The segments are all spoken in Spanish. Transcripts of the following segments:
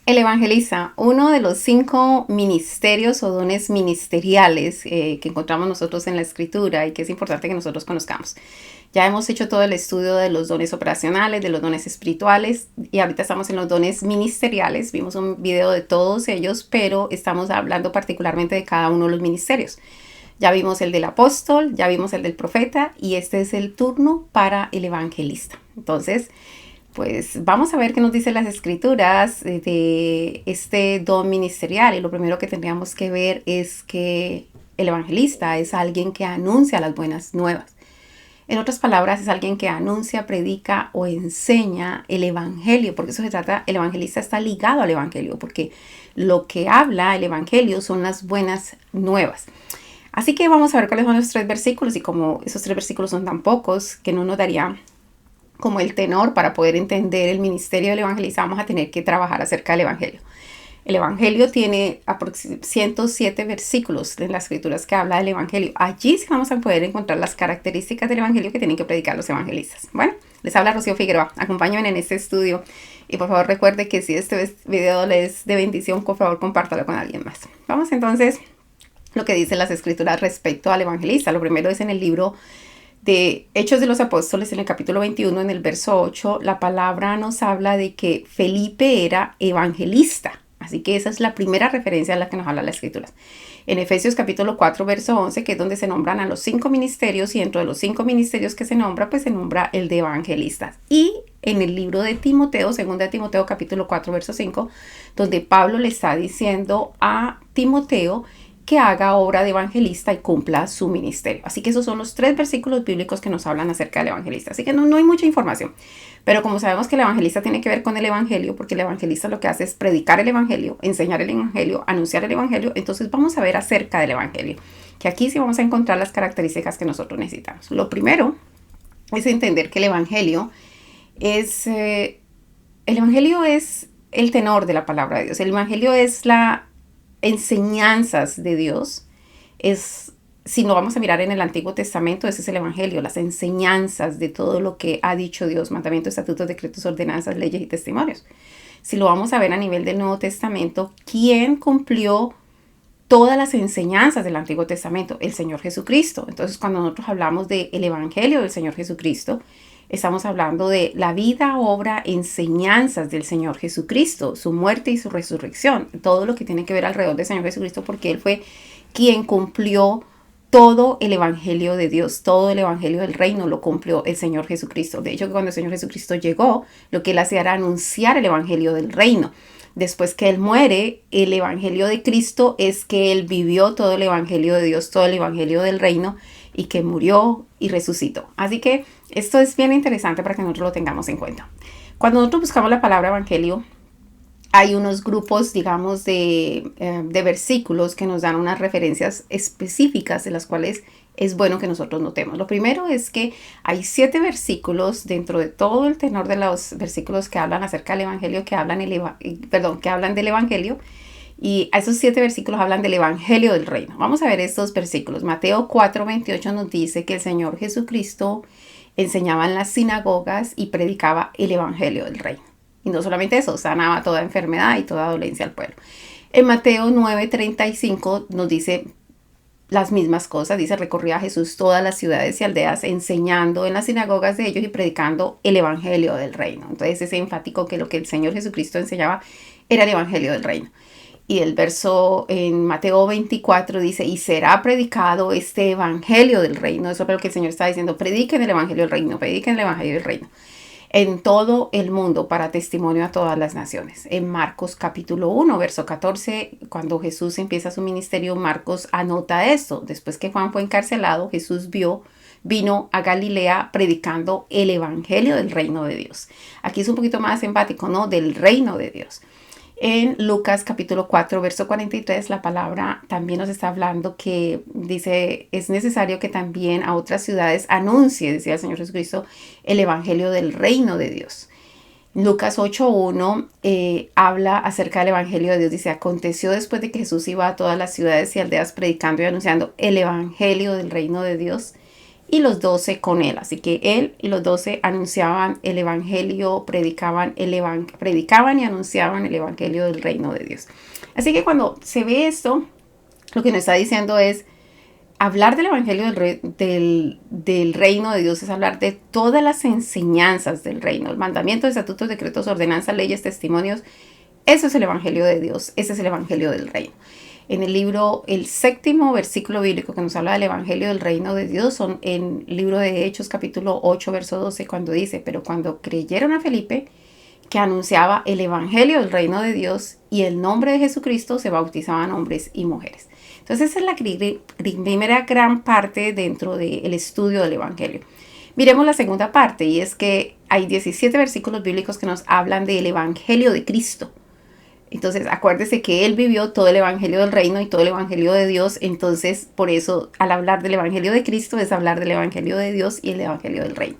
El evangelista, uno de los 5 ministerios o dones ministeriales que encontramos nosotros en la escritura y que es importante que nosotros conozcamos. Ya hemos hecho todo el estudio de los dones operacionales, de los dones espirituales y ahorita estamos en los dones ministeriales. Vimos un video de todos ellos, pero estamos hablando particularmente de cada uno de los ministerios. Ya vimos el del apóstol, ya vimos el del profeta y este es el turno para el evangelista. Entonces, pues vamos a ver qué nos dicen las escrituras de este don ministerial. Y lo primero que tendríamos que ver es que el evangelista es alguien que anuncia las buenas nuevas. En otras palabras, es alguien que anuncia, predica o enseña el evangelio, porque eso se trata, el evangelista está ligado al evangelio, porque lo que habla el evangelio son las buenas nuevas. Así que vamos a ver cuáles son los 3 versículos y como esos 3 versículos son tan pocos que no nos daría como el tenor para poder entender el ministerio del evangelista, vamos a tener que trabajar acerca del evangelio. El evangelio tiene 107 versículos en las escrituras que habla del evangelio. Allí sí vamos a poder encontrar las características del evangelio que tienen que predicar los evangelistas. Bueno, les habla Rocío Figueroa. Acompáñenme en este estudio y por favor recuerde que si este video les es de bendición, por favor compártalo con alguien más. Vamos entonces a lo que dicen las escrituras respecto al evangelista. Lo primero es en el libro de Hechos de los Apóstoles, en el capítulo 21, en el verso 8, la palabra nos habla de que Felipe era evangelista. Así que esa es la primera referencia a la que nos habla la escritura. En Efesios capítulo 4, verso 11, que es donde se nombran a los 5 ministerios, y dentro de los 5 ministerios que se nombra, pues se nombra el de evangelistas. Y en el libro de Timoteo, segunda de Timoteo capítulo 4, verso 5, donde Pablo le está diciendo a Timoteo que haga obra de evangelista y cumpla su ministerio. Así que esos son los 3 versículos bíblicos que nos hablan acerca del evangelista. Así que no hay mucha información. Pero como sabemos que el evangelista tiene que ver con el evangelio, porque el evangelista lo que hace es predicar el evangelio, enseñar el evangelio, anunciar el evangelio, entonces vamos a ver acerca del evangelio. Que aquí sí vamos a encontrar las características que nosotros necesitamos. Lo primero es entender que el evangelio es el tenor de la palabra de Dios. El evangelio es la enseñanzas de Dios. Si no vamos a mirar en el Antiguo Testamento, ese es el evangelio, las enseñanzas de todo lo que ha dicho Dios, mandamientos, estatutos, decretos, ordenanzas, leyes y testimonios. Si lo vamos a ver a nivel del Nuevo Testamento, ¿quién cumplió todas las enseñanzas del Antiguo Testamento? El Señor Jesucristo. Entonces, cuando nosotros hablamos del evangelio del Señor Jesucristo, estamos hablando de la vida, obra, enseñanzas del Señor Jesucristo, su muerte y su resurrección, todo lo que tiene que ver alrededor del Señor Jesucristo, porque Él fue quien cumplió todo el evangelio de Dios, todo el evangelio del reino lo cumplió el Señor Jesucristo. De hecho, cuando el Señor Jesucristo llegó, lo que Él hacía era anunciar el evangelio del reino. Después que Él muere, el evangelio de Cristo es que Él vivió todo el evangelio de Dios, todo el evangelio del reino, y que murió y resucitó. Así que esto es bien interesante para que nosotros lo tengamos en cuenta. Cuando nosotros buscamos la palabra evangelio, hay unos grupos, digamos, de versículos que nos dan unas referencias específicas de las cuales es bueno que nosotros notemos. Lo primero es que hay 7 versículos dentro de todo el tenor de los versículos que hablan acerca del evangelio, que hablan del evangelio. Y a esos 7 versículos hablan del evangelio del reino. Vamos a ver estos versículos. Mateo 4:28 nos dice que el Señor Jesucristo enseñaba en las sinagogas y predicaba el evangelio del reino. Y no solamente eso, sanaba toda enfermedad y toda dolencia al pueblo. En Mateo 9:35 nos dice las mismas cosas. Dice, recorría Jesús todas las ciudades y aldeas enseñando en las sinagogas de ellos y predicando el evangelio del reino. Entonces es enfático que lo que el Señor Jesucristo enseñaba era el evangelio del reino. Y el verso en Mateo 24 dice, y será predicado este evangelio del reino. Eso es lo que el Señor está diciendo, prediquen el evangelio del reino, prediquen el evangelio del reino en todo el mundo para testimonio a todas las naciones. En Marcos capítulo 1, verso 14, cuando Jesús empieza su ministerio, Marcos anota esto. Después que Juan fue encarcelado, Jesús vino a Galilea predicando el evangelio del reino de Dios. Aquí es un poquito más enfático, ¿no? Del reino de Dios. En Lucas capítulo 4, verso 43, la palabra también nos está hablando que dice, es necesario que también a otras ciudades anuncie, decía el Señor Jesucristo, el evangelio del reino de Dios. Lucas 8:1 habla acerca del evangelio de Dios. Dice, aconteció después de que Jesús iba a todas las ciudades y aldeas predicando y anunciando el evangelio del reino de Dios y los 12 con él. Así que él y los 12 anunciaban el evangelio, predicaban y anunciaban el evangelio del reino de Dios. Así que cuando se ve esto, lo que nos está diciendo es, hablar del evangelio del reino de Dios es hablar de todas las enseñanzas del reino, el mandamiento, estatutos, decretos, ordenanzas, leyes, testimonios. Eso es el evangelio de Dios, ese es el evangelio del reino. En el libro, el 7º versículo bíblico que nos habla del evangelio del reino de Dios son en el libro de Hechos capítulo 8 verso 12, cuando dice, pero cuando creyeron a Felipe, que anunciaba el evangelio del reino de Dios y el nombre de Jesucristo, se bautizaban hombres y mujeres. Entonces esa es la primera gran parte dentro del estudio del evangelio. Miremos la segunda parte, y es que hay 17 versículos bíblicos que nos hablan del evangelio de Cristo. Entonces, acuérdese que él vivió todo el evangelio del reino y todo el evangelio de Dios. Entonces, por eso, al hablar del evangelio de Cristo, es hablar del evangelio de Dios y el evangelio del reino.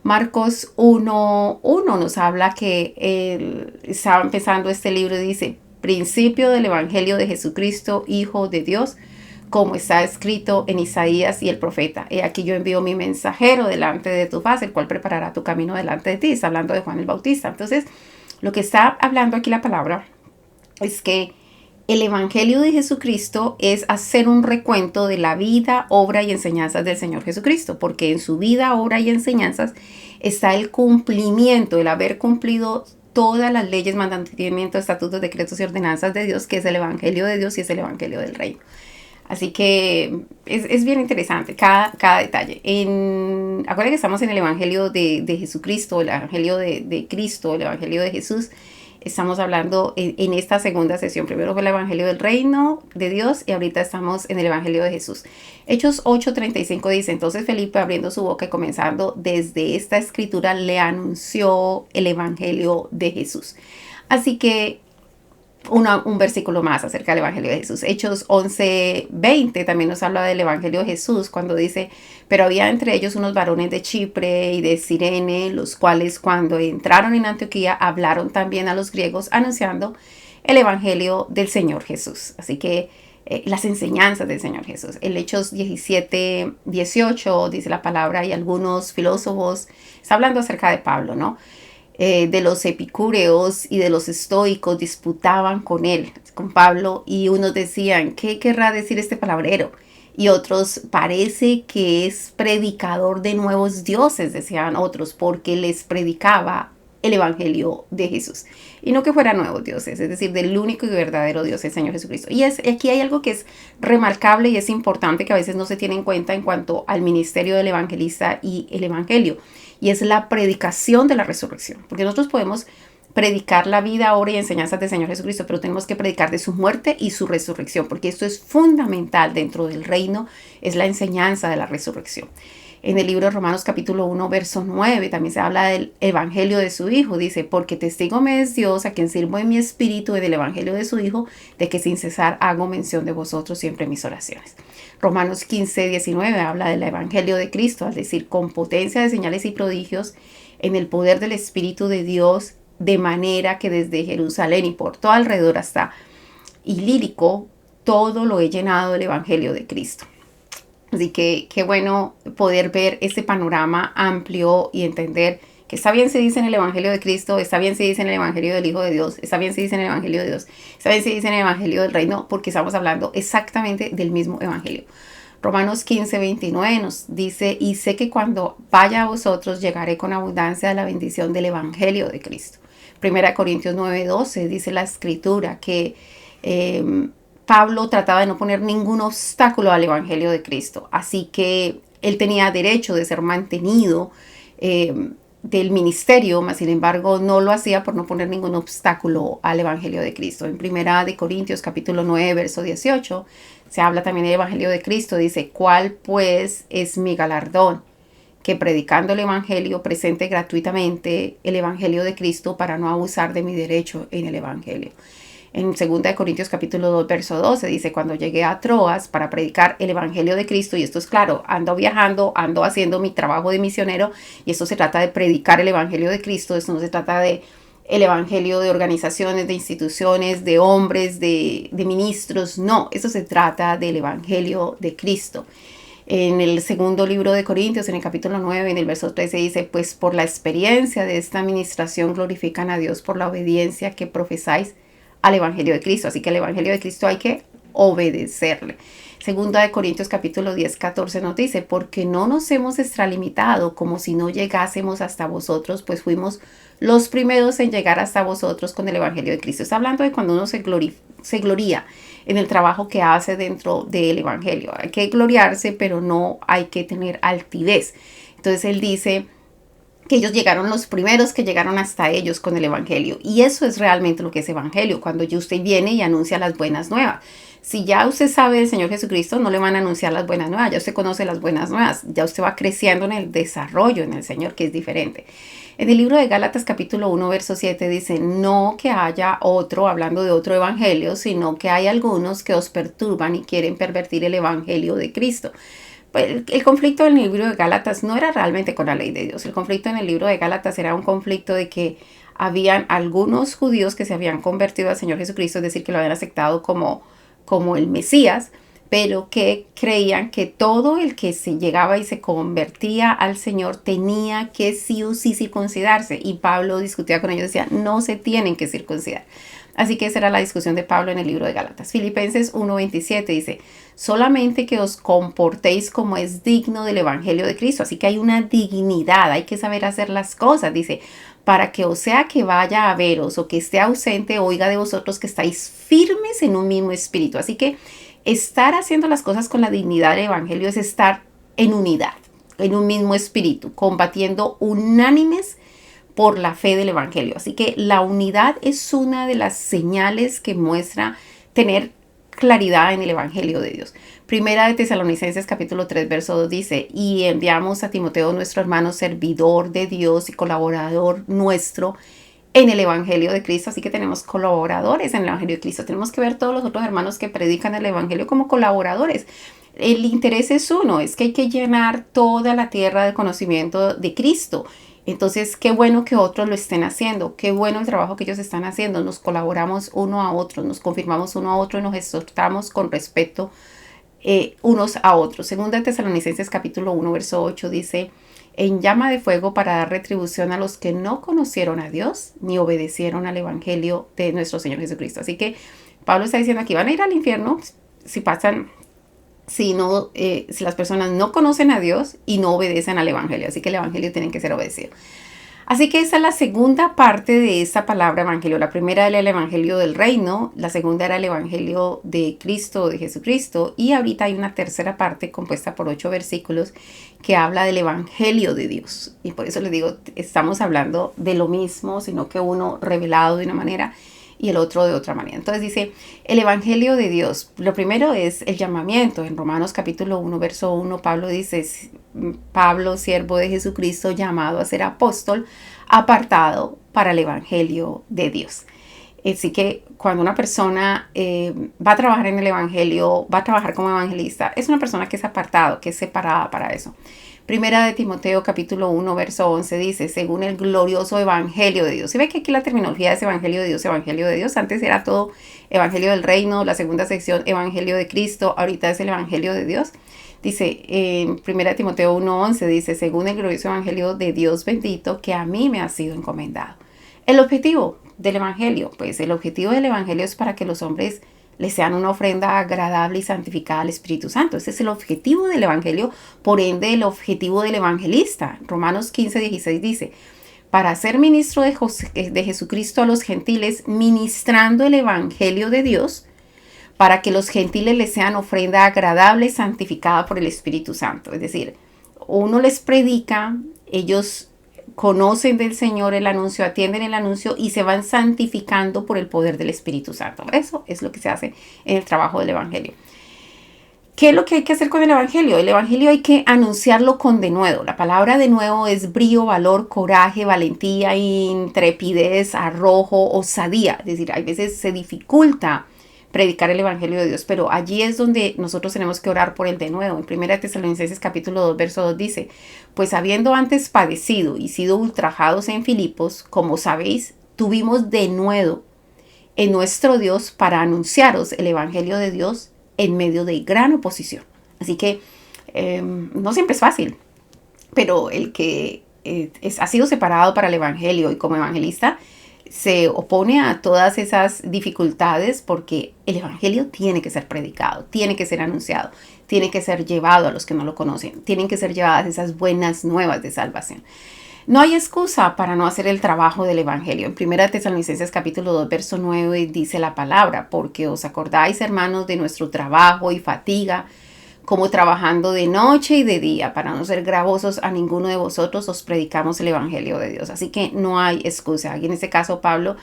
Marcos 1:1 nos habla que él estaba empezando este libro y dice, principio del evangelio de Jesucristo, Hijo de Dios, como está escrito en Isaías y el profeta. He aquí yo envío mi mensajero delante de tu faz, el cual preparará tu camino delante de ti. Está hablando de Juan el Bautista. Entonces, lo que está hablando aquí la palabra es que el evangelio de Jesucristo es hacer un recuento de la vida, obra y enseñanzas del Señor Jesucristo, porque en su vida, obra y enseñanzas está el cumplimiento, el haber cumplido todas las leyes, mandamientos, estatutos, decretos y ordenanzas de Dios, que es el evangelio de Dios y es el evangelio del reino. Así que es bien interesante cada detalle. Acuérdense que estamos en el evangelio de Jesucristo, el evangelio de Cristo, el evangelio de Jesús. Estamos hablando en esta segunda sesión. Primero fue el evangelio del reino de Dios y ahorita estamos en el evangelio de Jesús. Hechos 8:35 dice, entonces Felipe abriendo su boca y comenzando desde esta escritura le anunció el evangelio de Jesús. Así que un versículo más acerca del evangelio de Jesús. Hechos 11:20 también nos habla del evangelio de Jesús cuando dice, pero había entre ellos unos varones de Chipre y de Cirene, los cuales cuando entraron en Antioquía hablaron también a los griegos anunciando el evangelio del Señor Jesús. Así que las enseñanzas del Señor Jesús. En Hechos 17:18 dice la palabra, y algunos filósofos, está hablando acerca de Pablo, ¿no? De los epicúreos y de los estoicos disputaban con él, con Pablo, y unos decían, ¿qué querrá decir este palabrero? Y otros, parece que es predicador de nuevos dioses, decían otros, porque les predicaba el evangelio de Jesús. Y no que fueran nuevos dioses, es decir, del único y verdadero Dios, el Señor Jesucristo. Y aquí hay algo que es remarcable y es importante que a veces no se tiene en cuenta en cuanto al ministerio del evangelista y el evangelio. Y es la predicación de la resurrección. Porque nosotros podemos predicar la vida, obra y enseñanzas del Señor Jesucristo, pero tenemos que predicar de su muerte y su resurrección, porque esto es fundamental dentro del reino, es la enseñanza de la resurrección. En el libro de Romanos capítulo 1, verso 9, también se habla del evangelio de su Hijo. Dice, porque testigo me es Dios, a quien sirvo en mi espíritu, y del evangelio de su Hijo, de que sin cesar hago mención de vosotros siempre en mis oraciones. Romanos 15:19 habla del evangelio de Cristo, al decir, con potencia de señales y prodigios, en el poder del Espíritu de Dios, de manera que desde Jerusalén y por todo alrededor hasta Ilírico, todo lo he llenado del evangelio de Cristo. Así que qué bueno poder ver este panorama amplio y entender que está bien se dice en el evangelio de Cristo, está bien se dice en el evangelio del Hijo de Dios, está bien se dice en el evangelio de Dios, está bien se dice en el evangelio del reino, porque estamos hablando exactamente del mismo evangelio. Romanos 15:29 nos dice, y sé que cuando vaya a vosotros llegaré con abundancia a la bendición del evangelio de Cristo. 1 Corintios 9:12 dice la escritura que Pablo trataba de no poner ningún obstáculo al evangelio de Cristo. Así que él tenía derecho de ser mantenido del ministerio, mas sin embargo no lo hacía por no poner ningún obstáculo al evangelio de Cristo. En 1 Corintios capítulo 9, verso 18, se habla también del evangelio de Cristo. Dice, ¿cuál pues es mi galardón? Que predicando el evangelio presente gratuitamente el evangelio de Cristo para no abusar de mi derecho en el evangelio. En 2 Corintios capítulo 2, verso 12 dice, cuando llegué a Troas para predicar el evangelio de Cristo, y esto es claro, ando viajando, ando haciendo mi trabajo de misionero, y esto se trata de predicar el evangelio de Cristo, esto no se trata de el evangelio de organizaciones, de instituciones, de hombres, de ministros, no, esto se trata del evangelio de Cristo. En el segundo libro de Corintios, en el capítulo 9, en el verso 13 dice, pues por la experiencia de esta administración glorifican a Dios por la obediencia que profesáis al Evangelio de Cristo. Así que el Evangelio de Cristo hay que obedecerle. Segunda de Corintios capítulo 10, 14 nos dice, porque no nos hemos extralimitado como si no llegásemos hasta vosotros, pues fuimos los primeros en llegar hasta vosotros con el Evangelio de Cristo. Está hablando de cuando uno se gloría en el trabajo que hace dentro del Evangelio. Hay que gloriarse, pero no hay que tener altivez. Entonces él dice que ellos llegaron los primeros que llegaron hasta ellos con el Evangelio. Y eso es realmente lo que es Evangelio, cuando usted viene y anuncia las buenas nuevas. Si ya usted sabe del Señor Jesucristo, no le van a anunciar las buenas nuevas, ya usted conoce las buenas nuevas, ya usted va creciendo en el desarrollo en el Señor, que es diferente. En el libro de Gálatas capítulo 1, verso 7 dice, no que haya otro, hablando de otro evangelio, sino que hay algunos que os perturban y quieren pervertir el evangelio de Cristo. Pues el conflicto en el libro de Gálatas no era realmente con la ley de Dios. El conflicto en el libro de Gálatas era un conflicto de que habían algunos judíos que se habían convertido al Señor Jesucristo, es decir, que lo habían aceptado como el Mesías, pero que creían que todo el que se llegaba y se convertía al Señor tenía que sí o sí circuncidarse. Y Pablo discutía con ellos, decía, no se tienen que circuncidar. Así que esa era la discusión de Pablo en el libro de Gálatas. Filipenses 1:27 dice, solamente que os comportéis como es digno del Evangelio de Cristo. Así que hay una dignidad, hay que saber hacer las cosas. Dice, para que o sea que vaya a veros o que esté ausente, oiga de vosotros que estáis firmes en un mismo espíritu. Así que estar haciendo las cosas con la dignidad del Evangelio es estar en unidad, en un mismo espíritu, combatiendo unánimes por la fe del Evangelio. Así que la unidad es una de las señales que muestra tener claridad en el Evangelio de Dios. Primera de Tesalonicenses capítulo 3 verso 2 dice, y enviamos a Timoteo nuestro hermano, servidor de Dios y colaborador nuestro en el Evangelio de Cristo. Así que tenemos colaboradores en el Evangelio de Cristo. Tenemos que ver todos los otros hermanos que predican el Evangelio como colaboradores. El interés es uno, es que hay que llenar toda la tierra de conocimiento de Cristo. Entonces, qué bueno que otros lo estén haciendo, qué bueno el trabajo que ellos están haciendo. Nos colaboramos uno a otro, nos confirmamos uno a otro y nos exhortamos con respeto unos a otros. Segunda de Tesalonicenses capítulo 1, verso 8 dice, en llama de fuego para dar retribución a los que no conocieron a Dios ni obedecieron al Evangelio de nuestro Señor Jesucristo. Así que Pablo está diciendo aquí, van a ir al infierno si las personas no conocen a Dios y no obedecen al Evangelio. Así que el Evangelio tiene que ser obedecido. Así que esa es la segunda parte de esta palabra evangelio. La primera era el evangelio del reino, la segunda era el evangelio de Cristo, de Jesucristo, y ahorita hay una tercera parte compuesta por 8 versículos que habla del evangelio de Dios. Y por eso les digo, estamos hablando de lo mismo, sino que uno revelado de una manera y el otro de otra manera. Entonces dice, el evangelio de Dios, lo primero es el llamamiento. En Romanos capítulo 1, verso 1, Pablo dice, Pablo, siervo de Jesucristo, llamado a ser apóstol, apartado para el evangelio de Dios. Así que cuando una persona va a trabajar en el evangelio, va a trabajar como evangelista, es una persona que es apartado, que es separada para eso. Primera de Timoteo capítulo 1 verso 11 dice, según el glorioso evangelio de Dios. ¿Sí ve que aquí la terminología es evangelio de Dios, evangelio de Dios? Antes era todo evangelio del reino, la segunda sección evangelio de Cristo, ahorita es el evangelio de Dios. Dice en Primera de Timoteo 1:11 dice, según el glorioso evangelio de Dios bendito que a mí me ha sido encomendado. El objetivo del evangelio, pues el objetivo del evangelio es para que los hombres les sean una ofrenda agradable y santificada al Espíritu Santo. Ese es el objetivo del evangelio, por ende el objetivo del evangelista. Romanos 15:16 dice, para ser ministro de Jesucristo a los gentiles, ministrando el evangelio de Dios, para que los gentiles les sean ofrenda agradable y santificada por el Espíritu Santo. Es decir, uno les predica, ellos conocen del Señor el anuncio, atienden el anuncio y se van santificando por el poder del Espíritu Santo. Eso es lo que se hace en el trabajo del evangelio. ¿Qué es lo que hay que hacer con el evangelio? El evangelio hay que anunciarlo con denuedo. La palabra denuedo es brío, valor, coraje, valentía, intrepidez, arrojo, osadía. Es decir, a veces se dificulta predicar el evangelio de Dios, pero allí es donde nosotros tenemos que orar por el denuedo. En 1 Tesalonicenses capítulo 2 verso 2 dice, pues habiendo antes padecido y sido ultrajados en Filipos, como sabéis, tuvimos denuedo en nuestro Dios para anunciaros el evangelio de Dios en medio de gran oposición. Así que No siempre es fácil, pero el que ha sido separado para el Evangelio y como evangelista se opone a todas esas dificultades porque el Evangelio tiene que ser predicado, tiene que ser anunciado, tiene que ser llevado a los que no lo conocen, tienen que ser llevadas esas buenas nuevas de salvación. No hay excusa para no hacer el trabajo del Evangelio. En 1 Tesalonicenses capítulo 2, verso 9 dice la palabra, porque os acordáis, hermanos, de nuestro trabajo y fatiga, como trabajando de noche y de día, para no ser gravosos a ninguno de vosotros, os predicamos el Evangelio de Dios. Así que no hay excusa. Y en este caso Pablo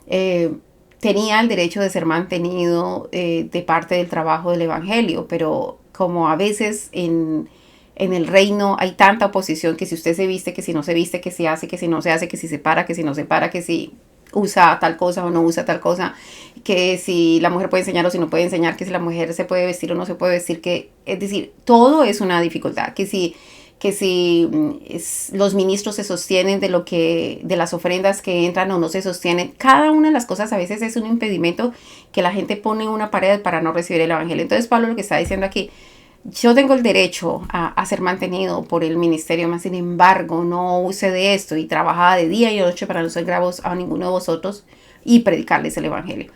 tenía el derecho de ser mantenido de parte del trabajo del Evangelio, pero como a veces en el reino hay tanta oposición que si usted se viste, que si no se viste, que si hace, que si no se hace, que si se para, que si no se para, que si usa tal cosa o no usa tal cosa, que si la mujer puede enseñar o si no puede enseñar, que si la mujer se puede vestir o no se puede vestir, que es decir, todo es una dificultad, que si los ministros se sostienen de las ofrendas que entran o no se sostienen, cada una de las cosas a veces es un impedimento que la gente pone en una pared para no recibir el evangelio. Entonces Pablo lo que está diciendo aquí, yo tengo el derecho a ser mantenido por el ministerio, más sin embargo, no use de esto y trabajaba de día y noche para no ser gravos a ninguno de vosotros y predicarles el evangelio.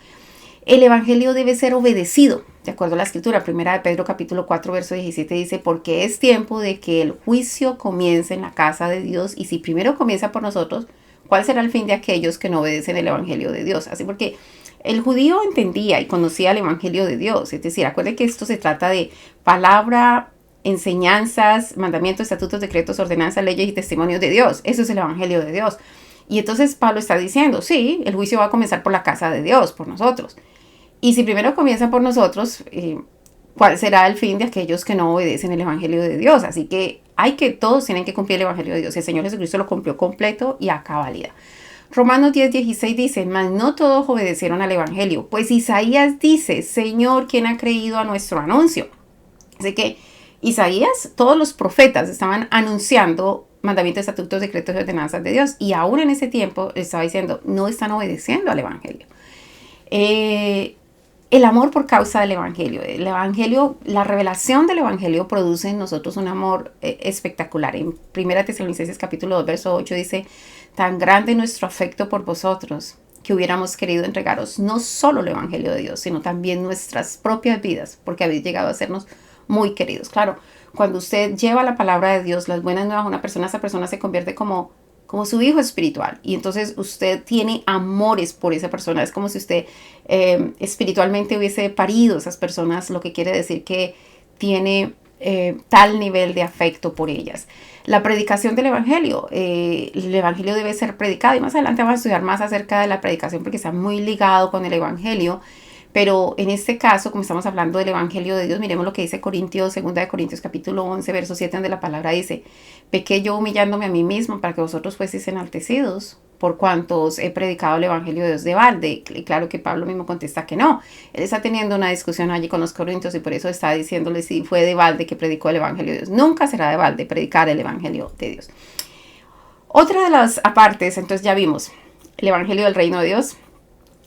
El evangelio debe ser obedecido, de acuerdo a la escritura. Primera de Pedro capítulo 4, verso 17 dice, porque es tiempo de que el juicio comience en la casa de Dios, y si primero comienza por nosotros, ¿cuál será el fin de aquellos que no obedecen el evangelio de Dios? Así porque el judío entendía y conocía el evangelio de Dios. Es decir, acuérdense que esto se trata de palabra, enseñanzas, mandamientos, estatutos, decretos, ordenanzas, leyes y testimonios de Dios. Eso es el evangelio de Dios. Y entonces Pablo está diciendo, sí, el juicio va a comenzar por la casa de Dios, por nosotros. Y si primero comienza por nosotros, ¿cuál será el fin de aquellos que no obedecen el evangelio de Dios? Así que todos tienen que cumplir el evangelio de Dios. El Señor Jesucristo lo cumplió completo y a cabalidad. Romanos 10:16 dice, mas no todos obedecieron al evangelio, pues Isaías dice, Señor, ¿quién ha creído a nuestro anuncio? Así que Isaías, todos los profetas estaban anunciando mandamientos, estatutos, decretos y ordenanzas de Dios, y aún en ese tiempo estaba diciendo, no están obedeciendo al evangelio. El amor por causa del evangelio, la revelación del evangelio produce en nosotros un amor espectacular. En 1 Tesalonicenses capítulo 2, verso 8 dice, tan grande nuestro afecto por vosotros, que hubiéramos querido entregaros no solo el evangelio de Dios, sino también nuestras propias vidas, porque habéis llegado a sernos muy queridos. Claro, cuando usted lleva la palabra de Dios, las buenas nuevas a una persona, esa persona se convierte como su hijo espiritual. Y entonces usted tiene amores por esa persona. Es como si usted espiritualmente hubiese parido a esas personas, lo que quiere decir que tiene tal nivel de afecto por ellas. La predicación del evangelio. El evangelio debe ser predicado. Y más adelante vamos a estudiar más acerca de la predicación porque está muy ligado con el evangelio. Pero en este caso, como estamos hablando del evangelio de Dios, miremos lo que dice Corintios, 2 de Corintios capítulo 11, verso 7, donde la palabra dice, pequé yo humillándome a mí mismo para que vosotros fueseis enaltecidos, por cuanto os he predicado el evangelio de Dios de balde. Y claro que Pablo mismo contesta que no. Él está teniendo una discusión allí con los corintios y por eso está diciéndole si fue de balde que predicó el evangelio de Dios. Nunca será de balde predicar el evangelio de Dios. Otra de las apartes, entonces ya vimos el evangelio del reino de Dios,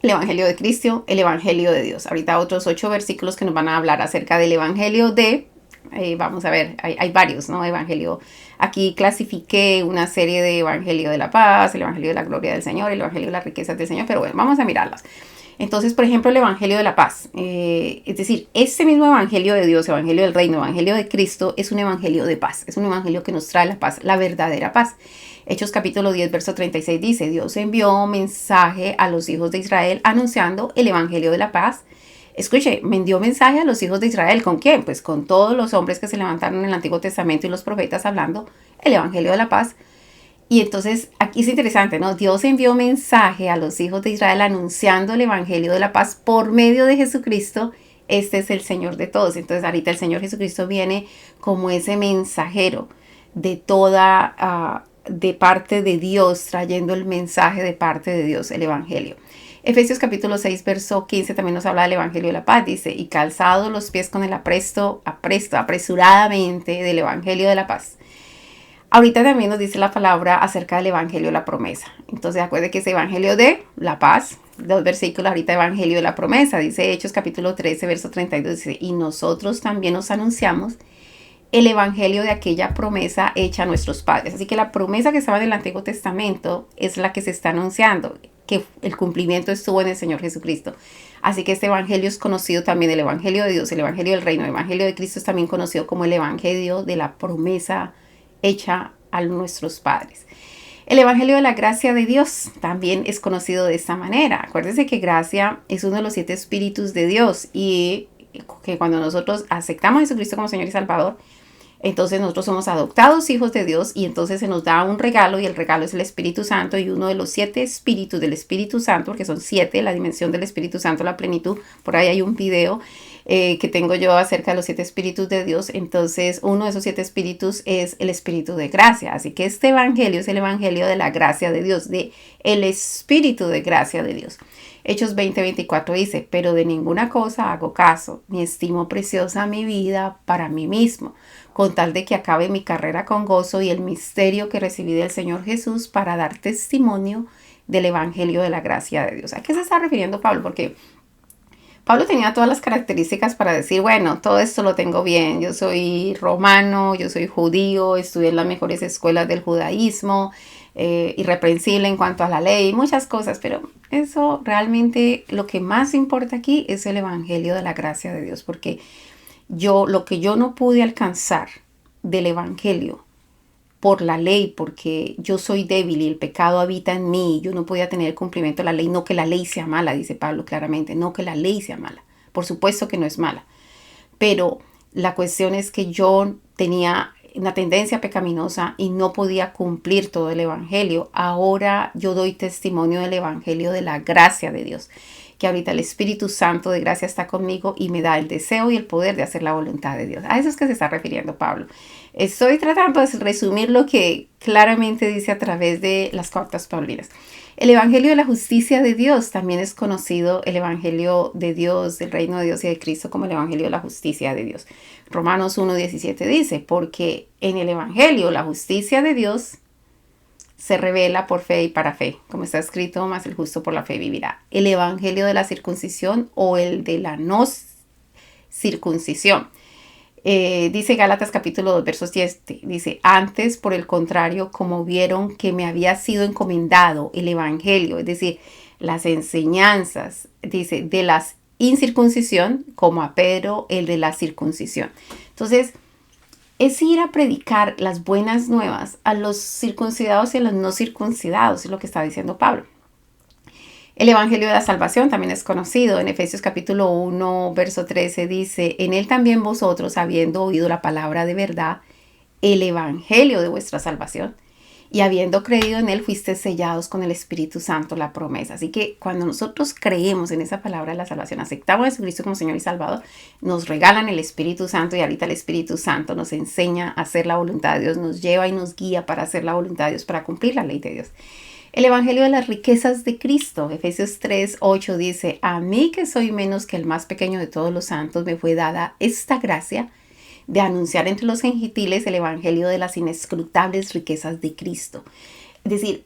el evangelio de Cristo, el evangelio de Dios. Ahorita otros 8 versículos que nos van a hablar acerca del evangelio de, vamos a ver, hay varios, ¿no? Evangelio, aquí clasifiqué una serie de evangelio de la paz, el evangelio de la gloria del Señor, el evangelio de las riquezas del Señor, pero bueno, vamos a mirarlas. Entonces, por ejemplo, el evangelio de la paz, es decir, este mismo evangelio de Dios, evangelio del reino, evangelio de Cristo, es un evangelio de paz, es un evangelio que nos trae la paz, la verdadera paz. Hechos capítulo 10, verso 36 dice, Dios envió mensaje a los hijos de Israel anunciando el evangelio de la paz. Escuche, me envió mensaje a los hijos de Israel. ¿Con quién? Pues con todos los hombres que se levantaron en el Antiguo Testamento y los profetas hablando el evangelio de la paz. Y entonces aquí es interesante, ¿no? Dios envió mensaje a los hijos de Israel anunciando el evangelio de la paz por medio de Jesucristo. Este es el Señor de todos. Entonces ahorita el Señor Jesucristo viene como ese mensajero de toda... de parte de Dios, trayendo el mensaje de parte de Dios, el evangelio. Efesios capítulo 6, verso 15 también nos habla del evangelio de la paz, dice, y calzados los pies con el apresuradamente del evangelio de la paz. Ahorita también nos dice la palabra acerca del evangelio de la promesa. Entonces acuérdense que es evangelio de la paz, 2 versículos ahorita, evangelio de la promesa, dice Hechos capítulo 13, verso 32, dice, y nosotros también os anunciamos el evangelio de aquella promesa hecha a nuestros padres. Así que la promesa que estaba en el Antiguo Testamento es la que se está anunciando, que el cumplimiento estuvo en el Señor Jesucristo. Así que este evangelio es conocido también, el evangelio de Dios, el evangelio del reino, el evangelio de Cristo es también conocido como el evangelio de la promesa hecha a nuestros padres. El evangelio de la gracia de Dios también es conocido de esta manera. Acuérdense que gracia es uno de los 7 espíritus de Dios y que cuando nosotros aceptamos a Jesucristo como Señor y Salvador, entonces nosotros somos adoptados hijos de Dios y entonces se nos da un regalo y el regalo es el Espíritu Santo y uno de los 7 espíritus del Espíritu Santo, porque son 7, la dimensión del Espíritu Santo, la plenitud. Por ahí hay un video que tengo yo acerca de los 7 espíritus de Dios. Entonces uno de esos 7 espíritus es el espíritu de gracia. Así que este evangelio es el evangelio de la gracia de Dios, de el espíritu de gracia de Dios. Hechos 20:24 dice, pero de ninguna cosa hago caso, ni estimo preciosa mi vida para mí mismo, con tal de que acabe mi carrera con gozo y el misterio que recibí del Señor Jesús para dar testimonio del evangelio de la gracia de Dios. ¿A qué se está refiriendo Pablo? Porque Pablo tenía todas las características para decir, bueno, todo esto lo tengo bien, yo soy romano, yo soy judío, estudié en las mejores escuelas del judaísmo, irreprensible en cuanto a la ley, muchas cosas, pero eso realmente lo que más importa aquí es el evangelio de la gracia de Dios, porque lo que yo no pude alcanzar del evangelio por la ley, porque yo soy débil y el pecado habita en mí, yo no podía tener el cumplimiento de la ley, no que la ley sea mala, dice Pablo claramente, no que la ley sea mala, por supuesto que no es mala, pero la cuestión es que yo tenía una tendencia pecaminosa y no podía cumplir todo el evangelio. Ahora yo doy testimonio del evangelio de la gracia de Dios, que ahorita el Espíritu Santo de gracia está conmigo y me da el deseo y el poder de hacer la voluntad de Dios. A eso es que se está refiriendo Pablo. Estoy tratando de resumir lo que claramente dice a través de las cartas paulinas. El evangelio de la justicia de Dios también es conocido, el evangelio de Dios, del reino de Dios y de Cristo, como el evangelio de la justicia de Dios. Romanos 1:17 dice, porque en el evangelio la justicia de Dios se revela por fe y para fe, como está escrito, más el justo por la fe vivirá. El evangelio de la circuncisión o el de la no circuncisión. Dice Gálatas capítulo 2 versos 7, dice, antes por el contrario, como vieron que me había sido encomendado el evangelio, es decir, las enseñanzas, dice, de la incircuncisión, como a Pedro el de la circuncisión. Entonces, es ir a predicar las buenas nuevas a los circuncidados y a los no circuncidados, es lo que está diciendo Pablo. El evangelio de la salvación también es conocido. En Efesios capítulo 1, verso 13 dice, en él también vosotros, habiendo oído la palabra de verdad, el evangelio de vuestra salvación, y habiendo creído en él, fuiste sellados con el Espíritu Santo, la promesa. Así que cuando nosotros creemos en esa palabra de la salvación, aceptamos a Jesucristo como Señor y Salvador, nos regalan el Espíritu Santo y ahorita el Espíritu Santo nos enseña a hacer la voluntad de Dios, nos lleva y nos guía para hacer la voluntad de Dios, para cumplir la ley de Dios. El evangelio de las riquezas de Cristo, Efesios 3:8 dice, a mí que soy menos que el más pequeño de todos los santos, me fue dada esta gracia de anunciar entre los gentiles el evangelio de las inescrutables riquezas de Cristo. Es decir,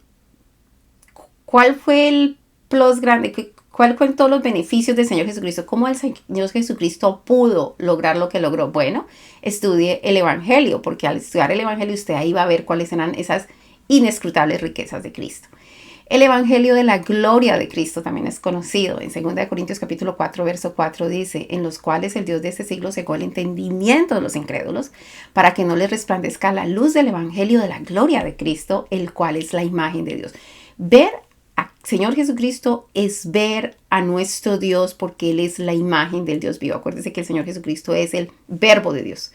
¿cuál fue el plus grande? ¿Cuál fueron todos los beneficios del Señor Jesucristo? ¿Cómo el Señor Jesucristo pudo lograr lo que logró? Bueno, estudie el evangelio, porque al estudiar el evangelio usted ahí va a ver cuáles eran esas inescrutables riquezas de Cristo. El evangelio de la gloria de Cristo también es conocido. En 2 Corintios capítulo 4, verso 4 dice, en los cuales el Dios de este siglo cegó el entendimiento de los incrédulos, para que no les resplandezca la luz del evangelio de la gloria de Cristo, el cual es la imagen de Dios. Ver al Señor Jesucristo es ver a nuestro Dios, porque Él es la imagen del Dios vivo. Acuérdense que el Señor Jesucristo es el verbo de Dios.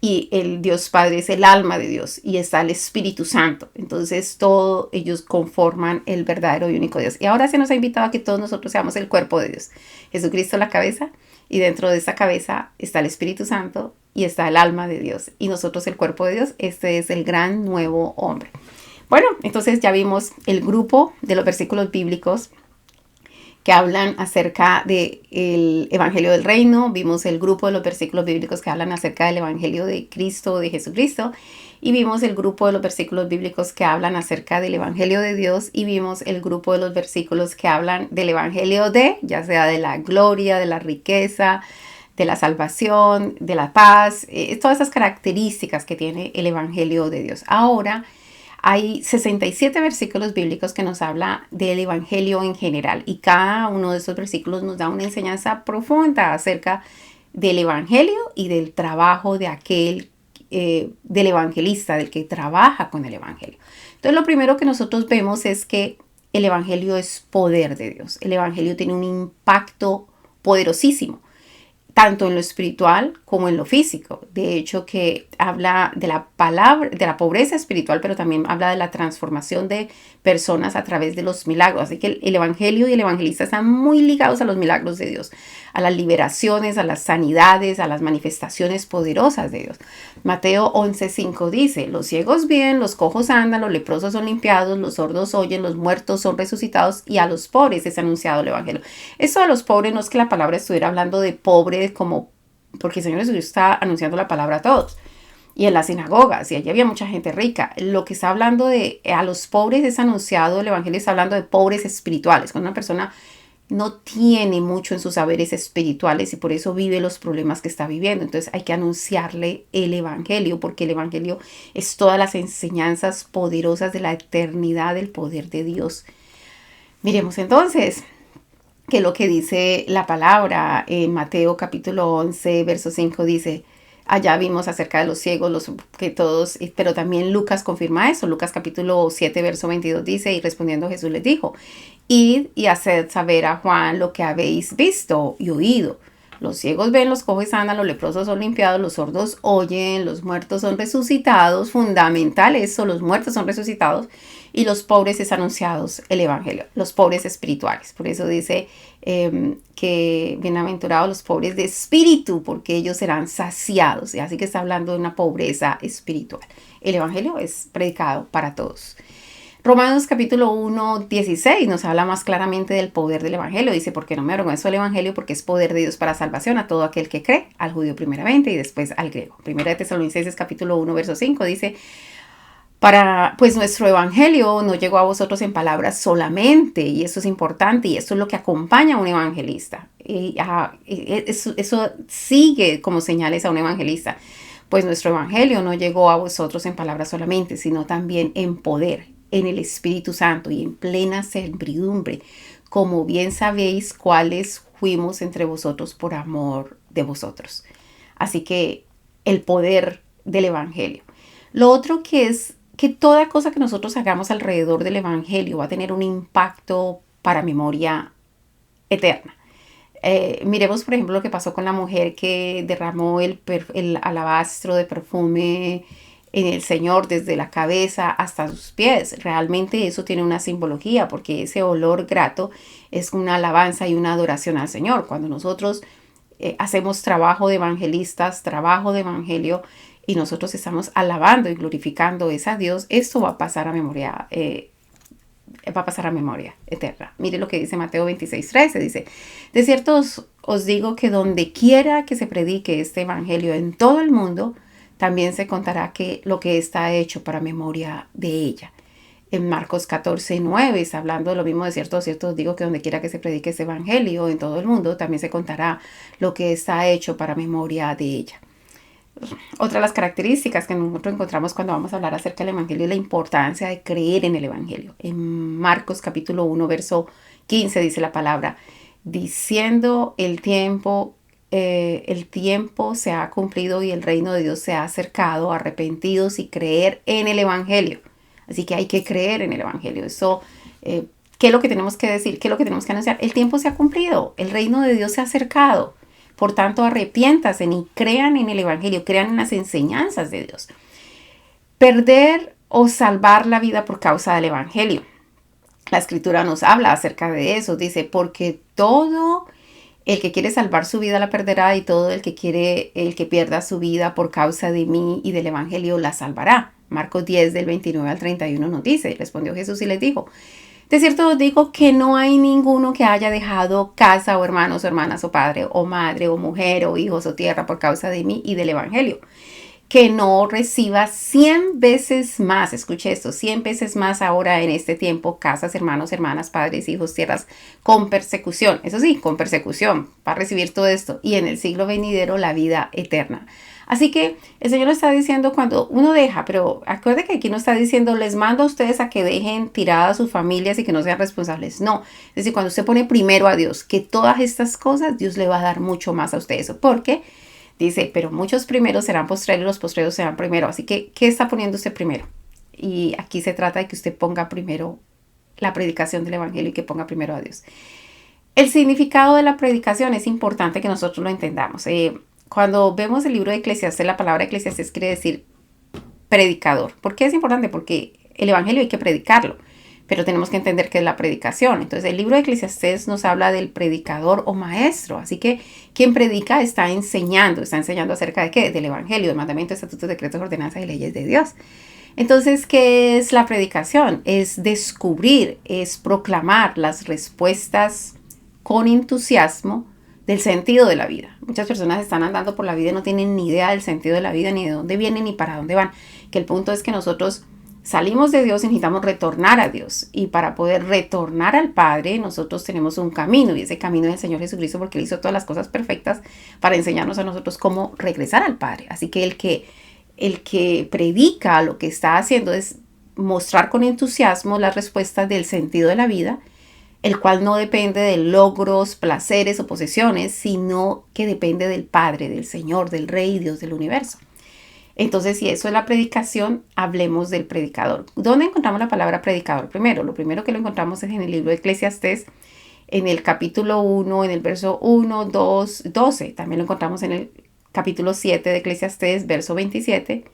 Y el Dios Padre es el alma de Dios y está el Espíritu Santo. Entonces todos ellos conforman el verdadero y único Dios. Y ahora se nos ha invitado a que todos nosotros seamos el cuerpo de Dios. Jesucristo la cabeza y dentro de esa cabeza está el Espíritu Santo y está el alma de Dios. Y nosotros el cuerpo de Dios, este es el gran nuevo hombre. Bueno, entonces ya vimos el grupo de los versículos bíblicos que hablan acerca del Evangelio del Reino. Vimos el grupo de los versículos bíblicos que hablan acerca del Evangelio de Cristo, de Jesucristo. Y vimos el grupo de los versículos bíblicos que hablan acerca del Evangelio de Dios. Y vimos el grupo de los versículos que hablan del Evangelio de, ya sea de la gloria, de la riqueza, de la salvación, de la paz, todas esas características que tiene el Evangelio de Dios. Ahora, hay 67 versículos bíblicos que nos habla del Evangelio en general y cada uno de esos versículos nos da una enseñanza profunda acerca del Evangelio y del trabajo de aquel, del evangelista, del que trabaja con el Evangelio. Entonces, lo primero que nosotros vemos es que el Evangelio es poder de Dios. El Evangelio tiene un impacto poderosísimo, tanto en lo espiritual como en lo físico. De hecho, que habla de la palabra, de la pobreza espiritual, pero también habla de la transformación de personas a través de los milagros. Así que el Evangelio y el evangelista están muy ligados a los milagros de Dios, a las liberaciones, a las sanidades, a las manifestaciones poderosas de Dios. Mateo 11:5 dice, los ciegos ven, los cojos andan, los leprosos son limpiados, los sordos oyen, los muertos son resucitados y a los pobres es anunciado el Evangelio. Eso de los pobres no es que la palabra estuviera hablando de pobres como, porque el Señor Jesús está anunciando la palabra a todos. Y en las sinagogas, y allí había mucha gente rica. Lo que está hablando de a los pobres es anunciado, el Evangelio está hablando de pobres espirituales, cuando una persona no tiene mucho en sus saberes espirituales y por eso vive los problemas que está viviendo. Entonces hay que anunciarle el Evangelio, porque el Evangelio es todas las enseñanzas poderosas de la eternidad del poder de Dios. Miremos entonces que lo que dice la palabra en Mateo capítulo 11, verso 5 dice, allá vimos acerca de los ciegos, que todos, pero también Lucas confirma eso. Lucas capítulo 7, verso 22 dice, y respondiendo Jesús les dijo, id y haced saber a Juan lo que habéis visto y oído. Los ciegos ven, los cojos andan, los leprosos son limpiados, los sordos oyen, los muertos son resucitados. Fundamental eso, los muertos son resucitados. Y los pobres es anunciados el Evangelio, los pobres espirituales. Por eso dice que bienaventurados los pobres de espíritu, porque ellos serán saciados. Y así que está hablando de una pobreza espiritual. El Evangelio es predicado para todos. Romanos capítulo 1, 16 nos habla más claramente del poder del Evangelio. Dice, porque no me avergüenzo del Evangelio, porque es poder de Dios para salvación a todo aquel que cree, al judío primeramente y después al griego. Primera de Tesalonicenses capítulo 1, verso 5 dice, pues nuestro Evangelio no llegó a vosotros en palabras solamente, y eso es importante, y eso es lo que acompaña a un evangelista. Eso sigue como señales a un evangelista. Pues nuestro Evangelio no llegó a vosotros en palabras solamente, sino también en poder, en el Espíritu Santo y en plena servidumbre, como bien sabéis cuáles fuimos entre vosotros por amor de vosotros. Así que el poder del Evangelio. Lo otro que es que toda cosa que nosotros hagamos alrededor del Evangelio va a tener un impacto para memoria eterna. Miremos, por ejemplo, lo que pasó con la mujer que derramó el alabastro de perfume en el Señor desde la cabeza hasta sus pies. Realmente eso tiene una simbología, porque ese olor grato es una alabanza y una adoración al Señor. Cuando nosotros hacemos trabajo de evangelistas, trabajo de evangelio, y nosotros estamos alabando y glorificando a Dios, esto va a pasar a memoria eterna. Mire lo que dice Mateo 26:13, dice, de cierto os digo que donde quiera que se predique este evangelio en todo el mundo, también se contará que lo que está hecho para memoria de ella. En Marcos 14:9 está hablando de lo mismo, de cierto os digo que donde quiera que se predique este evangelio en todo el mundo, también se contará lo que está hecho para memoria de ella. Otra de las características que nosotros encontramos cuando vamos a hablar acerca del Evangelio es la importancia de creer en el Evangelio. En Marcos capítulo 1, verso 15 dice la palabra, diciendo el tiempo se ha cumplido y el reino de Dios se ha acercado, arrepentidos y creer en el Evangelio. Así que hay que creer en el Evangelio. Eso, ¿qué es lo que tenemos que decir? ¿Qué es lo que tenemos que anunciar? El tiempo se ha cumplido, el reino de Dios se ha acercado. Por tanto, arrepiéntanse y crean en el Evangelio, crean en las enseñanzas de Dios. Perder o salvar la vida por causa del Evangelio. La Escritura nos habla acerca de eso. Dice, porque todo el que quiere salvar su vida la perderá, y todo el que pierda su vida por causa de mí y del Evangelio la salvará. Marcos 10, del 29 al 31 nos dice, y respondió Jesús y les dijo, de cierto os digo que no hay ninguno que haya dejado casa o hermanos o hermanas o padre o madre o mujer o hijos o tierra por causa de mí y del Evangelio, que no reciba 100 veces más, escuche esto, 100 veces más ahora en este tiempo, casas, hermanos, hermanas, padres, hijos, tierras, con persecución, eso sí, con persecución, va a recibir todo esto, y en el siglo venidero la vida eterna. Así que el Señor está diciendo cuando uno deja, pero acuerde que aquí no está diciendo les mando a ustedes a que dejen tiradas a sus familias y que no sean responsables. No, es decir, cuando usted pone primero a Dios, que todas estas cosas Dios le va a dar mucho más a ustedes. Porque dice, pero muchos primeros serán postreros y los postreros serán primero. Así que, ¿qué está poniendo usted primero? Y aquí se trata de que usted ponga primero la predicación del Evangelio y que ponga primero a Dios. El significado de la predicación es importante que nosotros lo entendamos. Cuando vemos el libro de Eclesiastés, la palabra Eclesiastés quiere decir predicador. ¿Por qué es importante? Porque el Evangelio hay que predicarlo, pero tenemos que entender qué es la predicación. Entonces, el libro de Eclesiastés nos habla del predicador o maestro. Así que quien predica está enseñando acerca de qué? Del Evangelio, de mandamientos, estatutos, decretos, ordenanzas y leyes de Dios. Entonces, ¿qué es la predicación? Es descubrir, es proclamar las respuestas con entusiasmo del sentido de la vida. Muchas personas están andando por la vida y no tienen ni idea del sentido de la vida, ni de dónde vienen, ni para dónde van. Que el punto es que nosotros salimos de Dios y necesitamos retornar a Dios. Y para poder retornar al Padre, nosotros tenemos un camino. Y ese camino es el Señor Jesucristo, porque Él hizo todas las cosas perfectas para enseñarnos a nosotros cómo regresar al Padre. Así que el que predica lo que está haciendo es mostrar con entusiasmo las respuestas del sentido de la vida, el cual no depende de logros, placeres o posesiones, sino que depende del Padre, del Señor, del Rey, Dios del universo. Entonces, si eso es la predicación, hablemos del predicador. ¿Dónde encontramos la palabra predicador? Lo primero que lo encontramos es en el libro de Eclesiastés, en el capítulo 1, en el verso 1, 2, 12. También lo encontramos en el capítulo 7 de Eclesiastés, verso 27.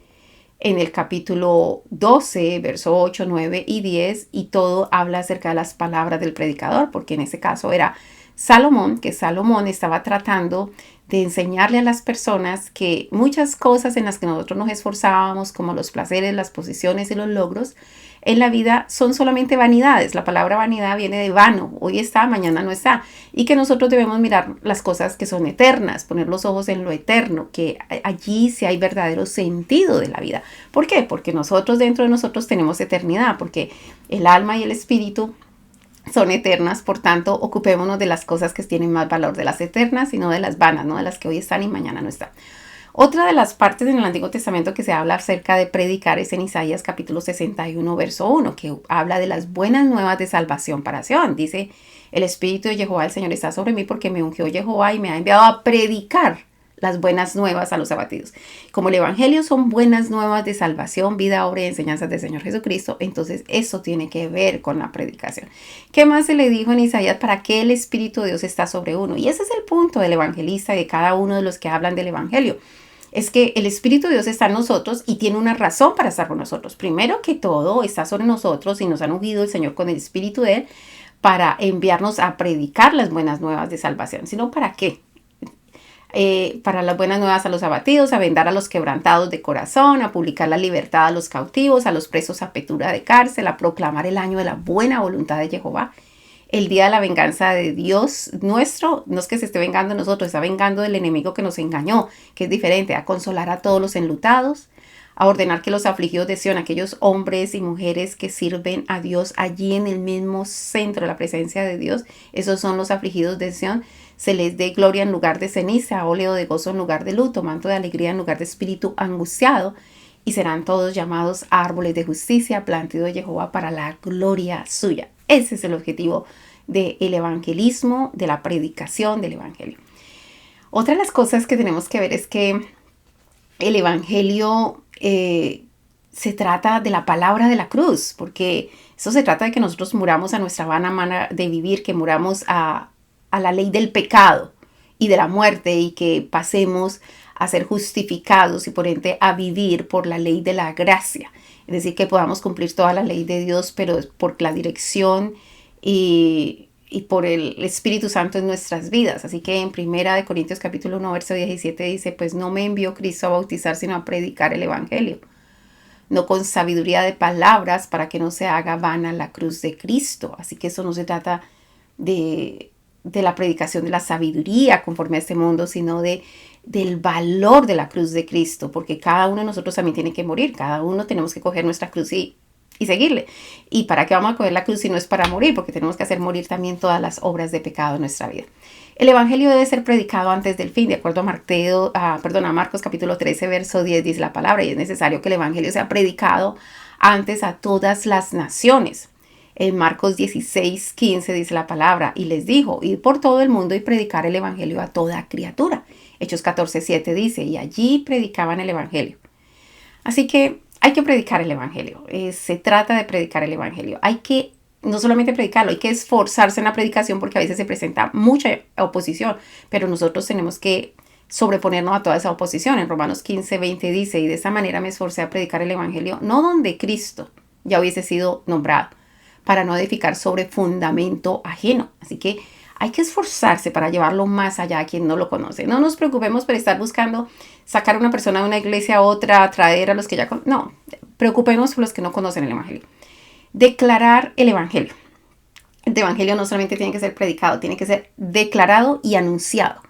En el capítulo 12, verso 8, 9 y 10, y todo habla acerca de las palabras del predicador, porque en este caso era Salomón, que Salomón estaba tratando de enseñarle a las personas que muchas cosas en las que nosotros nos esforzábamos, como los placeres, las posiciones y los logros, en la vida son solamente vanidades. La palabra vanidad viene de vano, hoy está, mañana no está, y que nosotros debemos mirar las cosas que son eternas, poner los ojos en lo eterno, que allí sí hay verdadero sentido de la vida. ¿Por qué? Porque nosotros dentro de nosotros tenemos eternidad, porque el alma y el espíritu son eternas, por tanto, ocupémonos de las cosas que tienen más valor, de las eternas y no de las vanas, no de las que hoy están y mañana no están. Otra de las partes en el Antiguo Testamento que se habla acerca de predicar es en Isaías capítulo 61, verso 1, que habla de las buenas nuevas de salvación para Sion. Dice, el Espíritu de Jehová, el Señor, está sobre mí porque me ungió Jehová y me ha enviado a predicar las buenas nuevas a los abatidos. Como el Evangelio son buenas nuevas de salvación, vida, obra y enseñanzas del Señor Jesucristo, entonces eso tiene que ver con la predicación. ¿Qué más se le dijo en Isaías? Para que el Espíritu de Dios está sobre uno. Y ese es el punto del evangelista y de cada uno de los que hablan del Evangelio. Es que el Espíritu de Dios está en nosotros y tiene una razón para estar con nosotros. Primero que todo, está sobre nosotros y nos han ungido el Señor con el Espíritu de Él para enviarnos a predicar las buenas nuevas de salvación. ¿Sino para qué? Para las buenas nuevas a los abatidos, a vendar a los quebrantados de corazón, a publicar la libertad a los cautivos, a los presos a apertura de cárcel, a proclamar el año de la buena voluntad de Jehová, el día de la venganza de Dios nuestro. No es que se esté vengando de nosotros, está vengando del enemigo que nos engañó, que es diferente, a consolar a todos los enlutados, a ordenar que los afligidos de Sion, aquellos hombres y mujeres que sirven a Dios allí en el mismo centro de la presencia de Dios, esos son los afligidos de Sion, se les dé gloria en lugar de ceniza, óleo de gozo en lugar de luto, manto de alegría en lugar de espíritu angustiado, y serán todos llamados árboles de justicia, plantío de Jehová para la gloria suya. Ese es el objetivo del evangelismo, de la predicación del evangelio. Otra de las cosas que tenemos que ver es que el evangelio se trata de la palabra de la cruz, porque eso se trata de que nosotros muramos a nuestra vana manera de vivir, que muramos a la ley del pecado y de la muerte y que pasemos a ser justificados y por ende a vivir por la ley de la gracia. Es decir, que podamos cumplir toda la ley de Dios, pero por la dirección y por el Espíritu Santo en nuestras vidas. Así que en 1 Corintios capítulo 1, verso 17 dice, pues no me envió Cristo a bautizar, sino a predicar el evangelio, no con sabiduría de palabras, para que no se haga vana la cruz de Cristo. Así que eso no se trata de de la predicación de la sabiduría conforme a este mundo, sino del valor de la cruz de Cristo, porque cada uno de nosotros también tiene que morir, cada uno tenemos que coger nuestra cruz y seguirle. ¿Y para qué vamos a coger la cruz si no es para morir? Porque tenemos que hacer morir también todas las obras de pecado en nuestra vida. El evangelio debe ser predicado antes del fin, de acuerdo a Marcos capítulo 13, verso 10 dice la palabra, y es necesario que el evangelio sea predicado antes a todas las naciones. En Marcos 16, 15 dice la palabra, y les dijo, id por todo el mundo y predicar el evangelio a toda criatura. Hechos 14, 7 dice, y allí predicaban el evangelio. Así que hay que predicar el evangelio. Se trata de predicar el evangelio. Hay que no solamente predicarlo, hay que esforzarse en la predicación porque a veces se presenta mucha oposición, pero nosotros tenemos que sobreponernos a toda esa oposición. En Romanos 15, 20 dice, y de esa manera me esforcé a predicar el evangelio, no donde Cristo ya hubiese sido nombrado, para no edificar sobre fundamento ajeno. Así que hay que esforzarse para llevarlo más allá a quien no lo conoce. No nos preocupemos por estar buscando sacar a una persona de una iglesia a otra, atraer a los que ya conocen. No, preocupémonos por los que no conocen el evangelio. Declarar el evangelio. El evangelio no solamente tiene que ser predicado, tiene que ser declarado y anunciado.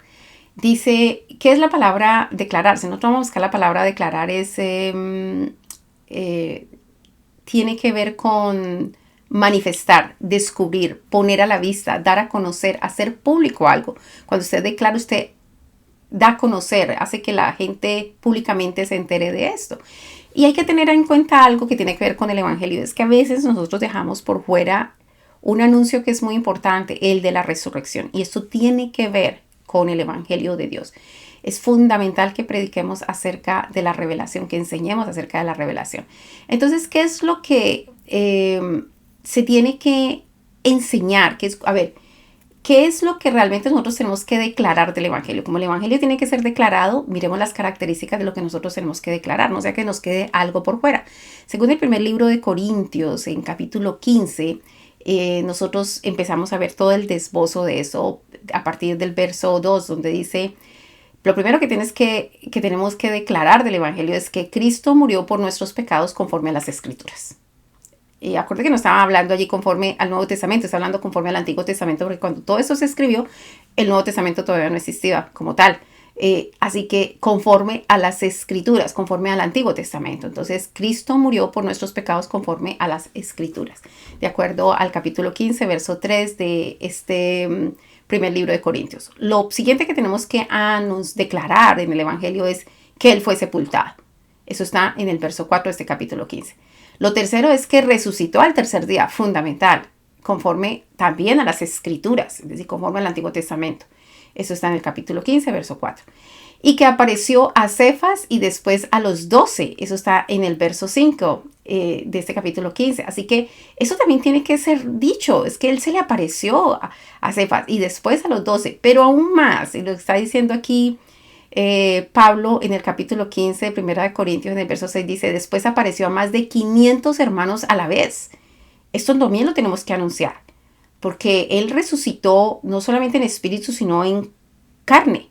Dice, ¿qué es la palabra declarar? Si nosotros vamos a buscar la palabra declarar, tiene que ver con manifestar, descubrir, poner a la vista, dar a conocer, hacer público algo. Cuando usted declara, usted da a conocer, hace que la gente públicamente se entere de esto. Y hay que tener en cuenta algo que tiene que ver con el evangelio, es que a veces nosotros dejamos por fuera un anuncio que es muy importante, el de la resurrección. Y esto tiene que ver con el evangelio de Dios. Es fundamental que prediquemos acerca de la revelación, que enseñemos acerca de la revelación. Entonces, ¿qué es lo que se tiene que enseñar? ¿Qué es lo que realmente nosotros tenemos que declarar del evangelio? Como el evangelio tiene que ser declarado, miremos las características de lo que nosotros tenemos que declarar, no sea que nos quede algo por fuera. Según el primer libro de Corintios, en capítulo 15, nosotros empezamos a ver todo el desbozo de eso a partir del verso 2, donde dice, lo primero que tenemos que declarar del evangelio es que Cristo murió por nuestros pecados conforme a las Escrituras. Y acuérdate que no estaba hablando allí conforme al Nuevo Testamento, está hablando conforme al Antiguo Testamento, porque cuando todo eso se escribió, el Nuevo Testamento todavía no existía como tal. Así que conforme a las Escrituras, conforme al Antiguo Testamento. Entonces, Cristo murió por nuestros pecados conforme a las Escrituras. De acuerdo al capítulo 15, verso 3 de este primer libro de Corintios. Lo siguiente que tenemos que declarar en el Evangelio es que Él fue sepultado. Eso está en el verso 4 de este capítulo 15. Lo tercero es que resucitó al tercer día, fundamental, conforme también a las Escrituras, es decir, conforme al Antiguo Testamento. Eso está en el capítulo 15, verso 4. Y que apareció a Cefas y después a los 12. Eso está en el verso 5 de este capítulo 15. Así que eso también tiene que ser dicho. Es que Él se le apareció a Cefas y después a los 12. Pero aún más, y lo está diciendo aquí Pablo en el capítulo 15 de 1 de Corintios, en el verso 6 dice, después apareció a más de 500 hermanos a la vez. Esto también lo tenemos que anunciar, porque Él resucitó no solamente en espíritu, sino en carne.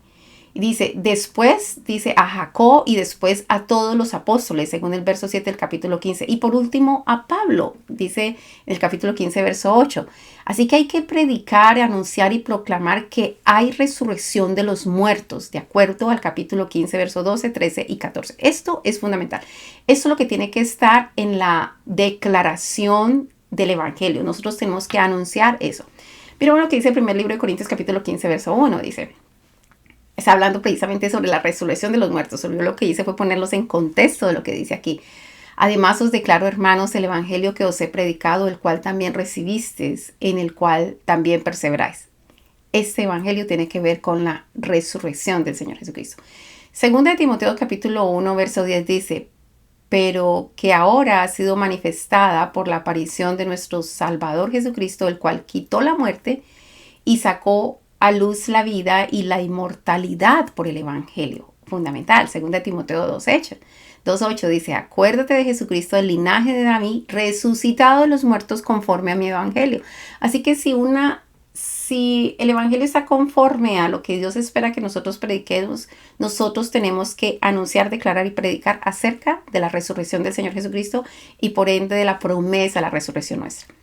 Y dice, después, dice a Jacob y después a todos los apóstoles, según el verso 7 del capítulo 15. Y por último a Pablo, dice en el capítulo 15, verso 8. Así que hay que predicar, anunciar y proclamar que hay resurrección de los muertos, de acuerdo al capítulo 15, verso 12, 13 y 14. Esto es fundamental. Esto es lo que tiene que estar en la declaración del evangelio. Nosotros tenemos que anunciar eso. Pero bueno, lo que dice el primer libro de Corintios, capítulo 15, verso 1, dice... Está hablando precisamente sobre la resurrección de los muertos. Yo lo que hice fue ponerlos en contexto de lo que dice aquí. Además os declaro, hermanos, el evangelio que os he predicado, el cual también recibisteis, en el cual también perseveráis. Este evangelio tiene que ver con la resurrección del Señor Jesucristo. Segunda de Timoteo capítulo 1, verso 10 dice, pero que ahora ha sido manifestada por la aparición de nuestro Salvador Jesucristo, el cual quitó la muerte y sacó a luz la vida y la inmortalidad por el evangelio. Fundamental, 2 Timoteo 2.8 dice, acuérdate de Jesucristo, del linaje de David, resucitado de los muertos conforme a mi evangelio. Así que si el evangelio está conforme a lo que Dios espera que nosotros prediquemos, nosotros tenemos que anunciar, declarar y predicar acerca de la resurrección del Señor Jesucristo y por ende de la promesa de la resurrección nuestra.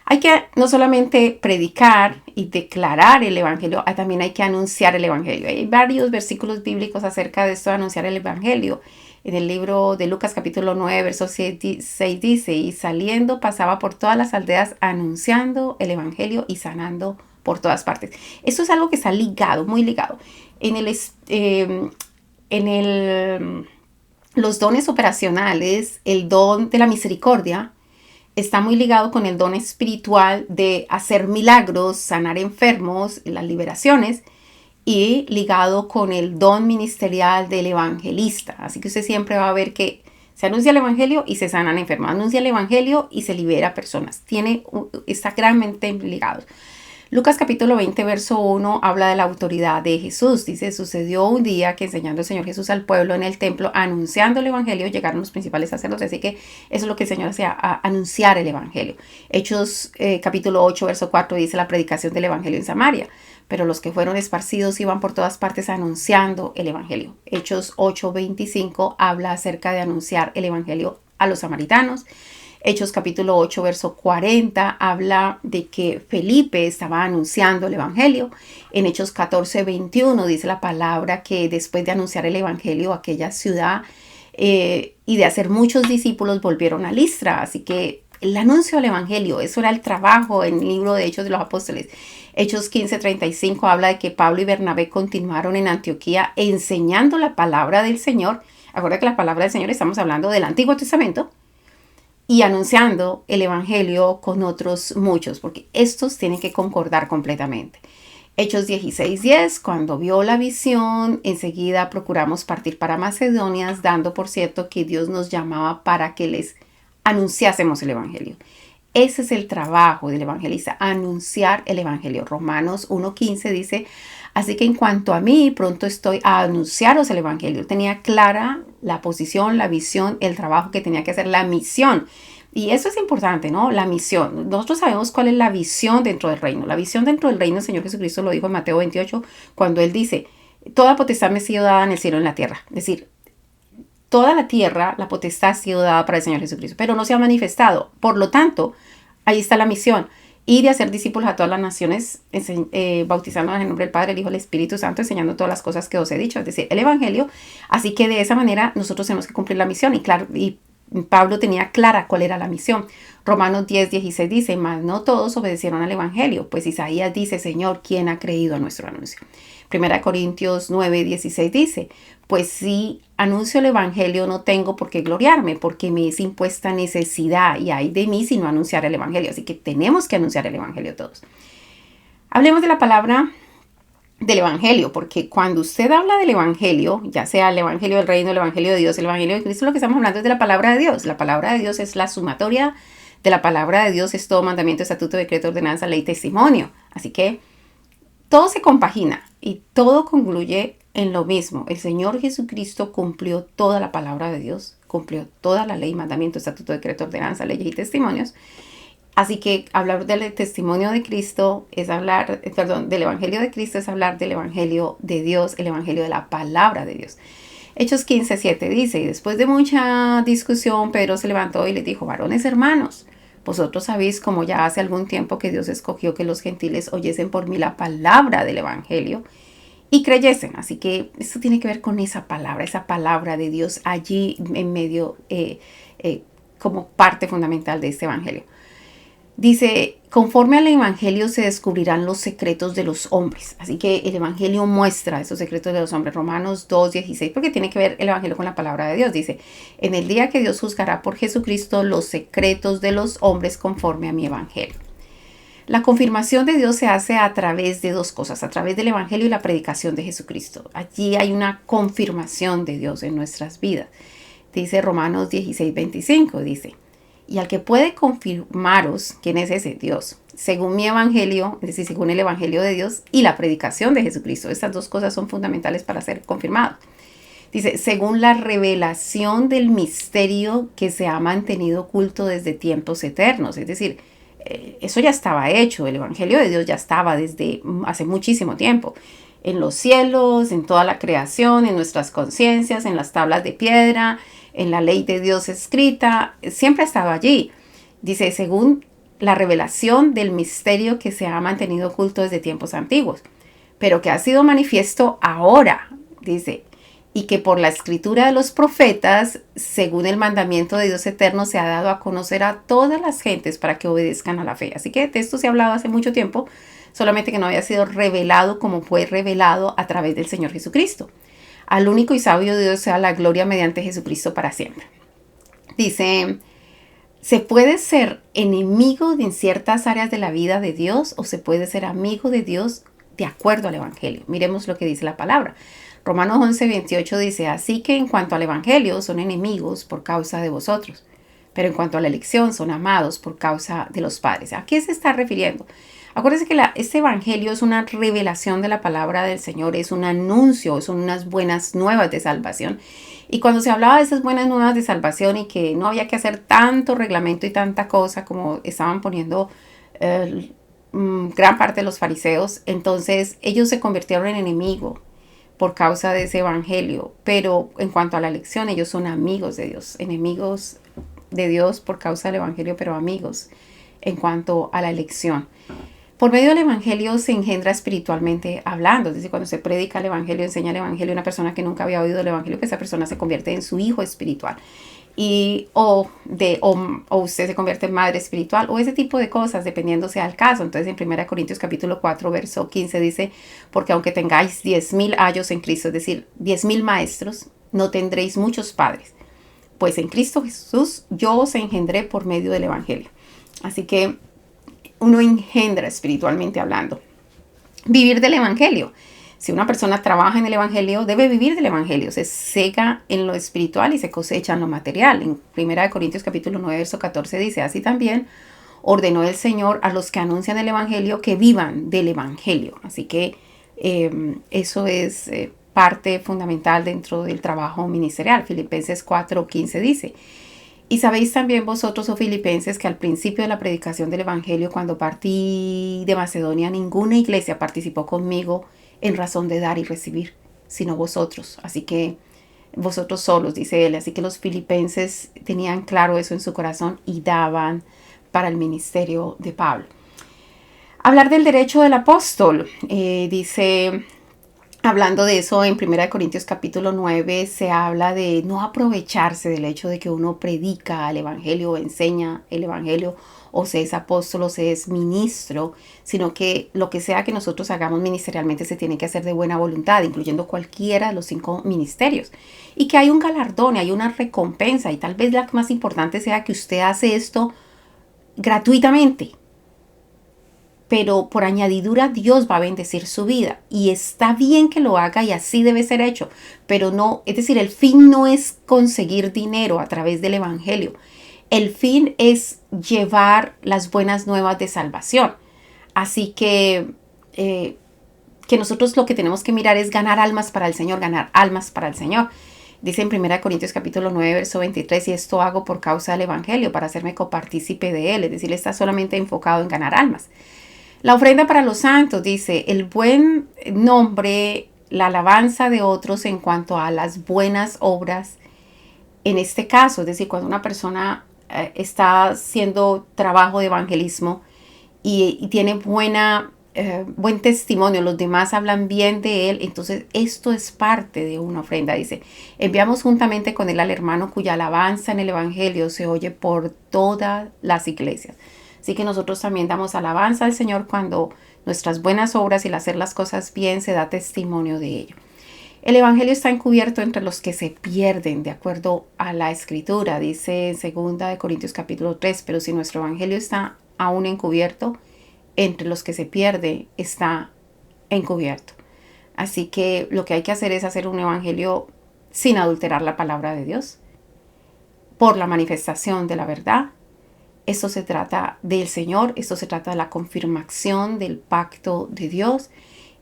Hay que no solamente predicar y declarar el Evangelio, también hay que anunciar el Evangelio. Hay varios versículos bíblicos acerca de esto de anunciar el Evangelio. En el libro de Lucas capítulo 9, verso 6 dice, y saliendo pasaba por todas las aldeas anunciando el Evangelio y sanando por todas partes. Esto es algo que está ligado, muy ligado. Los dones operacionales, el don de la misericordia, está muy ligado con el don espiritual de hacer milagros, sanar enfermos, las liberaciones, y ligado con el don ministerial del evangelista. Así que usted siempre va a ver que se anuncia el evangelio y se sanan enfermos, anuncia el evangelio y se libera personas. Está grandemente ligado. Lucas capítulo 20, verso 1 habla de la autoridad de Jesús. Dice, sucedió un día que enseñando el Señor Jesús al pueblo en el templo, anunciando el evangelio, llegaron los principales sacerdotes. Así que eso es lo que el Señor hacía, anunciar el evangelio. Hechos capítulo 8, verso 4 dice la predicación del evangelio en Samaria. Pero los que fueron esparcidos iban por todas partes anunciando el evangelio. Hechos 8, 25 habla acerca de anunciar el evangelio a los samaritanos. Hechos capítulo 8, verso 40 habla de que Felipe estaba anunciando el evangelio. En Hechos 14, 21 dice la palabra que después de anunciar el evangelio a aquella ciudad y de hacer muchos discípulos volvieron a Listra. Así que el anuncio del evangelio, eso era el trabajo en el libro de Hechos de los Apóstoles. Hechos 15, 35 habla de que Pablo y Bernabé continuaron en Antioquía enseñando la palabra del Señor. Acuérdate que la palabra del Señor estamos hablando del Antiguo Testamento. Y anunciando el evangelio con otros muchos, porque estos tienen que concordar completamente. Hechos 16:10, cuando vio la visión, enseguida procuramos partir para Macedonia, dando por cierto que Dios nos llamaba para que les anunciásemos el evangelio. Ese es el trabajo del evangelista, anunciar el evangelio. Romanos 1:15 dice, así que en cuanto a mí, pronto estoy a anunciaros el evangelio. Tenía clara la posición, la visión, el trabajo que tenía que hacer, la misión. Y eso es importante, ¿no? La misión. Nosotros sabemos cuál es la visión dentro del reino. La visión dentro del reino, el Señor Jesucristo lo dijo en Mateo 28, cuando Él dice, toda potestad me ha sido dada en el cielo y en la tierra. Es decir, toda la tierra, la potestad ha sido dada para el Señor Jesucristo, pero no se ha manifestado. Por lo tanto, ahí está la misión. Y de hacer discípulos a todas las naciones, bautizándolas en el nombre del Padre, el Hijo y el Espíritu Santo, enseñando todas las cosas que os he dicho, es decir, el Evangelio. Así que de esa manera nosotros tenemos que cumplir la misión. Y claro, y Pablo tenía clara cuál era la misión. Romanos 10:16 dice, mas no todos obedecieron al Evangelio, pues Isaías dice, Señor, ¿quién ha creído a nuestro anuncio? Primera Corintios 9:16 dice, pues si anuncio el Evangelio no tengo por qué gloriarme, porque me es impuesta necesidad y hay de mí si no anunciar el Evangelio. Así que tenemos que anunciar el Evangelio todos. Hablemos de la palabra del Evangelio, porque cuando usted habla del Evangelio, ya sea el Evangelio del Reino, el Evangelio de Dios, el Evangelio de Cristo, lo que estamos hablando es de la palabra de Dios. La palabra de Dios es la sumatoria de la palabra de Dios, es todo mandamiento, estatuto, decreto, ordenanza, ley, testimonio. Así que todo se compagina y todo concluye en lo mismo. El Señor Jesucristo cumplió toda la palabra de Dios, cumplió toda la ley, mandamiento, estatuto, decreto, ordenanza, leyes y testimonios. Así que hablar del testimonio de Cristo es hablar, del Evangelio de Cristo es hablar del Evangelio de Dios, el Evangelio de la palabra de Dios. Hechos 15:7 dice, y después de mucha discusión, Pedro se levantó y les dijo, varones hermanos, vosotros sabéis como ya hace algún tiempo que Dios escogió que los gentiles oyesen por mí la palabra del Evangelio y creyesen. Así que esto tiene que ver con esa palabra de Dios allí en medio como parte fundamental de este Evangelio. Dice, conforme al Evangelio se descubrirán los secretos de los hombres. Así que el Evangelio muestra esos secretos de los hombres. Romanos 2:16, porque tiene que ver el Evangelio con la palabra de Dios. Dice, en el día que Dios juzgará por Jesucristo los secretos de los hombres conforme a mi Evangelio. La confirmación de Dios se hace a través de dos cosas, a través del Evangelio y la predicación de Jesucristo. Allí hay una confirmación de Dios en nuestras vidas. Dice Romanos 16:25, dice, y al que puede confirmaros quién es ese Dios, según mi evangelio, es decir, según el evangelio de Dios y la predicación de Jesucristo. Estas dos cosas son fundamentales para ser confirmados. Dice, según la revelación del misterio que se ha mantenido oculto desde tiempos eternos. Es decir, eso ya estaba hecho, el evangelio de Dios ya estaba desde hace muchísimo tiempo. En los cielos, en toda la creación, en nuestras conciencias, en las tablas de piedra, en la ley de Dios escrita, siempre ha estado allí. Dice, según la revelación del misterio que se ha mantenido oculto desde tiempos antiguos, pero que ha sido manifiesto ahora, dice, y que por la escritura de los profetas, según el mandamiento de Dios eterno, se ha dado a conocer a todas las gentes para que obedezcan a la fe. Así que de esto se ha hablado hace mucho tiempo, solamente que no había sido revelado como fue revelado a través del Señor Jesucristo. Al único y sabio Dios sea la gloria mediante Jesucristo para siempre. Dice, se puede ser enemigo de ciertas áreas de la vida de Dios o se puede ser amigo de Dios de acuerdo al Evangelio. Miremos lo que dice la palabra. Romanos 11:28 dice, así que en cuanto al Evangelio son enemigos por causa de vosotros, pero en cuanto a la elección son amados por causa de los padres. ¿A qué se está refiriendo? Acuérdense que este Evangelio es una revelación de la palabra del Señor, es un anuncio, son unas buenas nuevas de salvación. Y cuando se hablaba de esas buenas nuevas de salvación y que no había que hacer tanto reglamento y tanta cosa como estaban poniendo gran parte de los fariseos, entonces ellos se convirtieron en enemigos por causa de ese evangelio. Pero en cuanto a la elección, ellos son amigos de Dios, enemigos de Dios por causa del evangelio, pero amigos en cuanto a la elección. Por medio del evangelio se engendra espiritualmente hablando. Es decir, cuando se predica el evangelio, enseña el evangelio a una persona que nunca había oído el evangelio, pues esa persona se convierte en su hijo espiritual. O usted se convierte en madre espiritual o ese tipo de cosas, dependiendo sea el caso. Entonces en 1 Corintios capítulo 4, verso 15 dice, porque aunque tengáis 10,000 ayos en Cristo, es decir, 10,000 maestros, no tendréis muchos padres. Pues en Cristo Jesús yo os engendré por medio del evangelio. Así que uno engendra espiritualmente hablando. Vivir del evangelio. Si una persona trabaja en el evangelio, debe vivir del evangelio. Se sega en lo espiritual y se cosecha en lo material. En 1 Corintios capítulo 9, verso 14 dice, así también ordenó el Señor a los que anuncian el evangelio que vivan del evangelio. Así que eso es parte fundamental dentro del trabajo ministerial. Filipenses 4:15 dice, y sabéis también vosotros, oh filipenses, que al principio de la predicación del evangelio, cuando partí de Macedonia, ninguna iglesia participó conmigo en razón de dar y recibir, sino vosotros. Así que vosotros solos, dice él. Así que los filipenses tenían claro eso en su corazón y daban para el ministerio de Pablo. Hablar del derecho del apóstol, dice, hablando de eso en 1 Corintios capítulo 9, se habla de no aprovecharse del hecho de que uno predica el evangelio o enseña el evangelio o se es apóstol o se es ministro, sino que lo que sea que nosotros hagamos ministerialmente se tiene que hacer de buena voluntad, incluyendo cualquiera de los 5 ministerios. Y que hay un galardón, hay una recompensa, y tal vez la más importante sea que usted hace esto gratuitamente. Pero por añadidura Dios va a bendecir su vida. Y está bien que lo haga y así debe ser hecho. Pero no, es decir, el fin no es conseguir dinero a través del evangelio. El fin es llevar las buenas nuevas de salvación. Así que nosotros lo que tenemos que mirar es ganar almas para el Señor, ganar almas para el Señor. Dice en 1 Corintios capítulo 9, verso 23, y esto hago por causa del evangelio, para hacerme copartícipe de él. Es decir, está solamente enfocado en ganar almas. La ofrenda para los santos, dice, el buen nombre, la alabanza de otros en cuanto a las buenas obras. En este caso, es decir, cuando una persona está haciendo trabajo de evangelismo y tiene buen testimonio, los demás hablan bien de él, entonces esto es parte de una ofrenda. Dice, enviamos juntamente con él al hermano cuya alabanza en el evangelio se oye por todas las iglesias. Así que nosotros también damos alabanza al Señor cuando nuestras buenas obras y el hacer las cosas bien se da testimonio de ello. El evangelio está encubierto entre los que se pierden, de acuerdo a la escritura. Dice en 2 Corintios capítulo 3, pero si nuestro evangelio está aún encubierto, entre los que se pierde está encubierto. Así que lo que hay que hacer es hacer un evangelio sin adulterar la palabra de Dios, por la manifestación de la verdad. Esto se trata del Señor, esto se trata de la confirmación del pacto de Dios.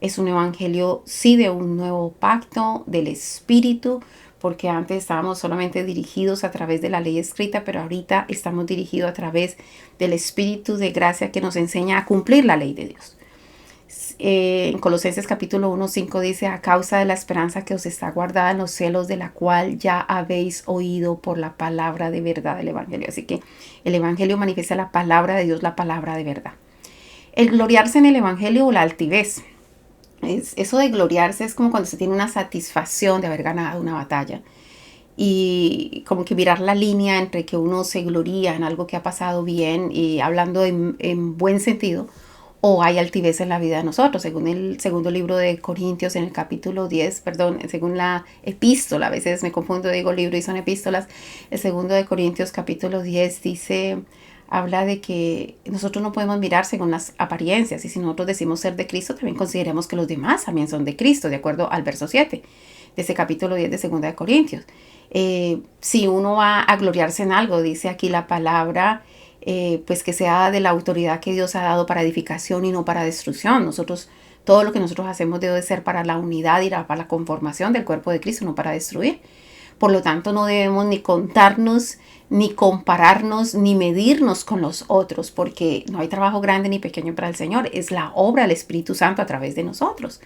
Es un evangelio, sí, de un nuevo pacto del Espíritu, porque antes estábamos solamente dirigidos a través de la ley escrita, pero ahorita estamos dirigidos a través del Espíritu de gracia que nos enseña a cumplir la ley de Dios. En Colosenses capítulo 1:5 dice, a causa de la esperanza que os está guardada en los cielos, de la cual ya habéis oído por la palabra de verdad del Evangelio. Así que el Evangelio manifiesta la palabra de Dios, la palabra de verdad. El gloriarse en el Evangelio o la altivez. Eso de gloriarse es como cuando se tiene una satisfacción de haber ganado una batalla. Y como que mirar la línea entre que uno se gloría en algo que ha pasado bien y hablando en buen sentido, o hay altivez en la vida de nosotros. Según el segundo libro de Corintios, en el capítulo 10, perdón, según la epístola, a veces me confundo, digo libro y son epístolas, el segundo de Corintios capítulo 10 dice, habla de que nosotros no podemos mirar según las apariencias, y si nosotros decimos ser de Cristo, también consideremos que los demás también son de Cristo, de acuerdo al verso 7 de ese capítulo 10 de segunda de Corintios. Si uno va a gloriarse en algo, dice aquí la palabra, pues que sea de la autoridad que Dios ha dado para edificación y no para destrucción. Nosotros, todo lo que nosotros hacemos debe ser para la unidad y para la conformación del cuerpo de Cristo, no para destruir. Por lo tanto, no debemos ni contarnos, ni compararnos, ni medirnos con los otros, porque no hay trabajo grande ni pequeño para el Señor. Es la obra del Espíritu Santo a través de nosotros.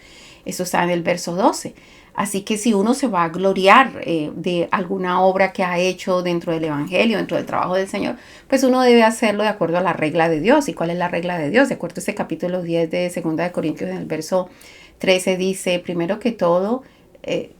Eso está en el verso 12. Así que si uno se va a gloriar de alguna obra que ha hecho dentro del Evangelio, dentro del trabajo del Señor, pues uno debe hacerlo de acuerdo a la regla de Dios. ¿Y cuál es la regla de Dios? De acuerdo a este capítulo 10 de 2 de Corintios, en el verso 13 dice, primero que todo,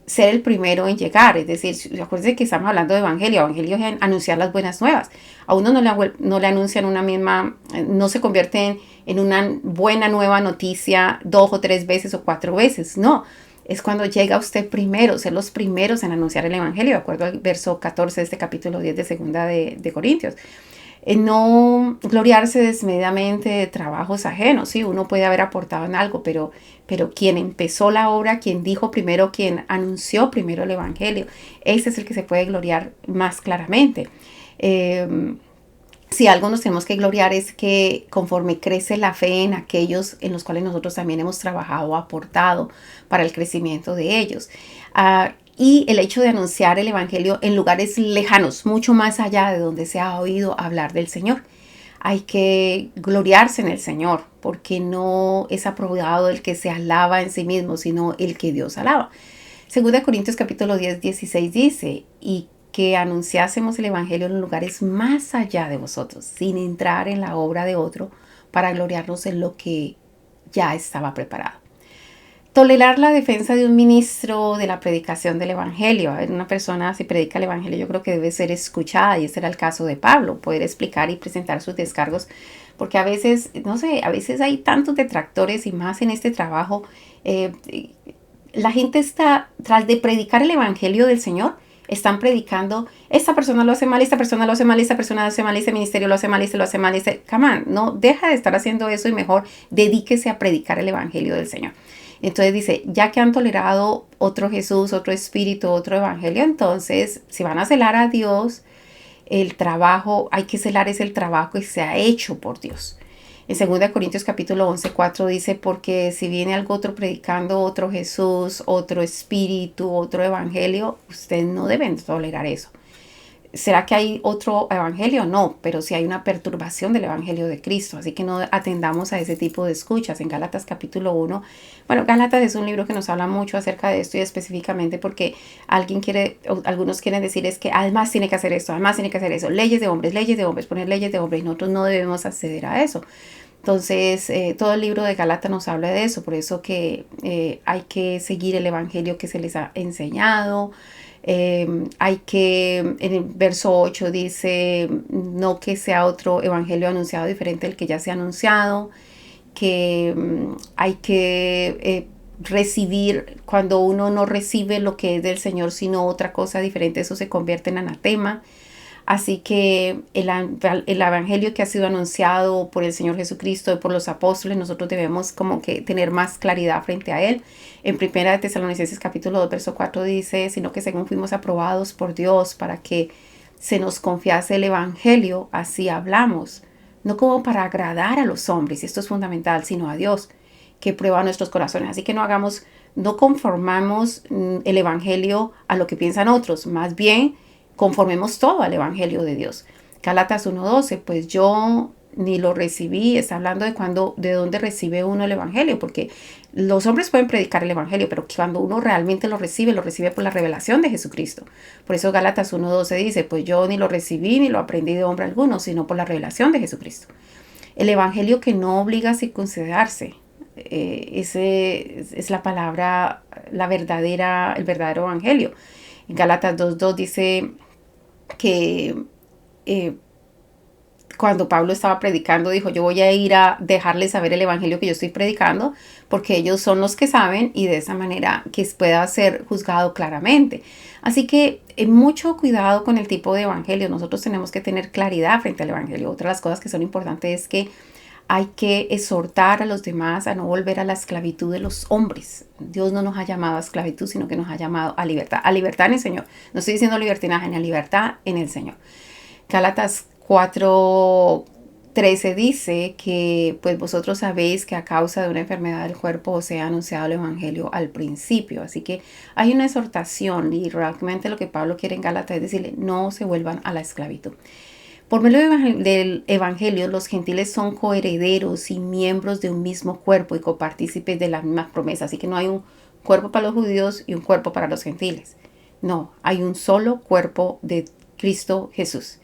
ser el primero en llegar. Es decir, acuérdense que estamos hablando de evangelio. Evangelio es anunciar las buenas nuevas. A uno no le anuncian una misma, no se convierte en una buena nueva noticia 2 o 3 veces o 4 veces. No, es cuando llega usted primero, ser los primeros en anunciar el evangelio, de acuerdo al verso 14 de este capítulo 10 de segunda de Corintios. No gloriarse desmedidamente de trabajos ajenos. Sí, uno puede haber aportado en algo, pero quien empezó la obra, quien dijo primero, quien anunció primero el evangelio, ese es el que se puede gloriar más claramente. Si algo nos tenemos que gloriar es que conforme crece la fe en aquellos en los cuales nosotros también hemos trabajado o aportado para el crecimiento de ellos. Y el hecho de anunciar el evangelio en lugares lejanos, mucho más allá de donde se ha oído hablar del Señor. Hay que gloriarse en el Señor, porque no es aprobado el que se alaba en sí mismo, sino el que Dios alaba. Segunda Corintios capítulo 10, 16 dice, y que anunciásemos el evangelio en lugares más allá de vosotros, sin entrar en la obra de otro, para gloriarnos en lo que ya estaba preparado. Tolerar la defensa de un ministro de la predicación del evangelio. Una persona, si predica el evangelio, yo creo que debe ser escuchada, y ese era el caso de Pablo, poder explicar y presentar sus descargos, porque a veces, no sé, a veces hay tantos detractores, y más en este trabajo, la gente está, tras de predicar el evangelio del Señor, están predicando, esta persona lo hace mal, esta persona lo hace mal, esta persona lo hace mal, este ministerio lo hace mal, este lo hace mal, come on, no, deja de estar haciendo eso y mejor dedíquese a predicar el evangelio del Señor. Entonces dice, ya que han tolerado otro Jesús, otro espíritu, otro evangelio, entonces si van a celar a Dios, el trabajo, hay que celar es el trabajo que se ha hecho por Dios. En 2 Corintios capítulo 11, 4 dice, porque si viene algo otro predicando otro Jesús, otro espíritu, otro evangelio, ustedes no deben tolerar eso. ¿Será que hay otro evangelio? No, pero sí hay una perturbación del evangelio de Cristo, así que no atendamos a ese tipo de escuchas. En Gálatas capítulo 1, bueno, Gálatas es un libro que nos habla mucho acerca de esto, y específicamente porque algunos quieren decir es que además tiene que hacer esto, además tiene que hacer eso, leyes de hombres, poner leyes de hombres, y nosotros no debemos acceder a eso. Entonces, todo el libro de Gálatas nos habla de eso, por eso que hay que seguir el evangelio que se les ha enseñado. Hay que, en el verso 8 dice, no que sea otro evangelio anunciado diferente al que ya se ha anunciado, que hay que recibir, cuando uno no recibe lo que es del Señor, sino otra cosa diferente, eso se convierte en anatema. Así que el evangelio que ha sido anunciado por el Señor Jesucristo y por los apóstoles, nosotros debemos como que tener más claridad frente a él. En 1 de Tesalonicenses capítulo 2, verso 4 dice, sino que según fuimos aprobados por Dios para que se nos confiase el evangelio, así hablamos. No como para agradar a los hombres, y esto es fundamental, sino a Dios, que prueba nuestros corazones. Así que no conformamos el evangelio a lo que piensan otros, más bien conformemos todo al evangelio de Dios. Gálatas 1:12, pues yo ni lo recibí. Está hablando de dónde recibe uno el evangelio, porque los hombres pueden predicar el evangelio, pero cuando uno realmente lo recibe por la revelación de Jesucristo. Por eso Gálatas 1:12 dice, pues yo ni lo recibí ni lo aprendí de hombre alguno, sino por la revelación de Jesucristo. El evangelio que no obliga a circuncidarse. Ese es la palabra, el verdadero evangelio. En Gálatas 2:2 dice que cuando Pablo estaba predicando, dijo, yo voy a ir a dejarles saber el evangelio que yo estoy predicando, porque ellos son los que saben y de esa manera que pueda ser juzgado claramente. Así que mucho cuidado con el tipo de evangelio. Nosotros tenemos que tener claridad frente al evangelio. Otra de las cosas que son importantes es que hay que exhortar a los demás a no volver a la esclavitud de los hombres. Dios no nos ha llamado a esclavitud, sino que nos ha llamado a libertad en el Señor. No estoy diciendo libertinaje, ni a libertad en el Señor. Gálatas 4:13 dice que pues vosotros sabéis que a causa de una enfermedad del cuerpo os he anunciado el evangelio al principio. Así que hay una exhortación y realmente lo que Pablo quiere en Gálatas es decirle, no se vuelvan a la esclavitud. Por medio del evangelio, los gentiles son coherederos y miembros de un mismo cuerpo y copartícipes de las mismas promesas. Así que no hay un cuerpo para los judíos y un cuerpo para los gentiles. No, hay un solo cuerpo de Cristo Jesús.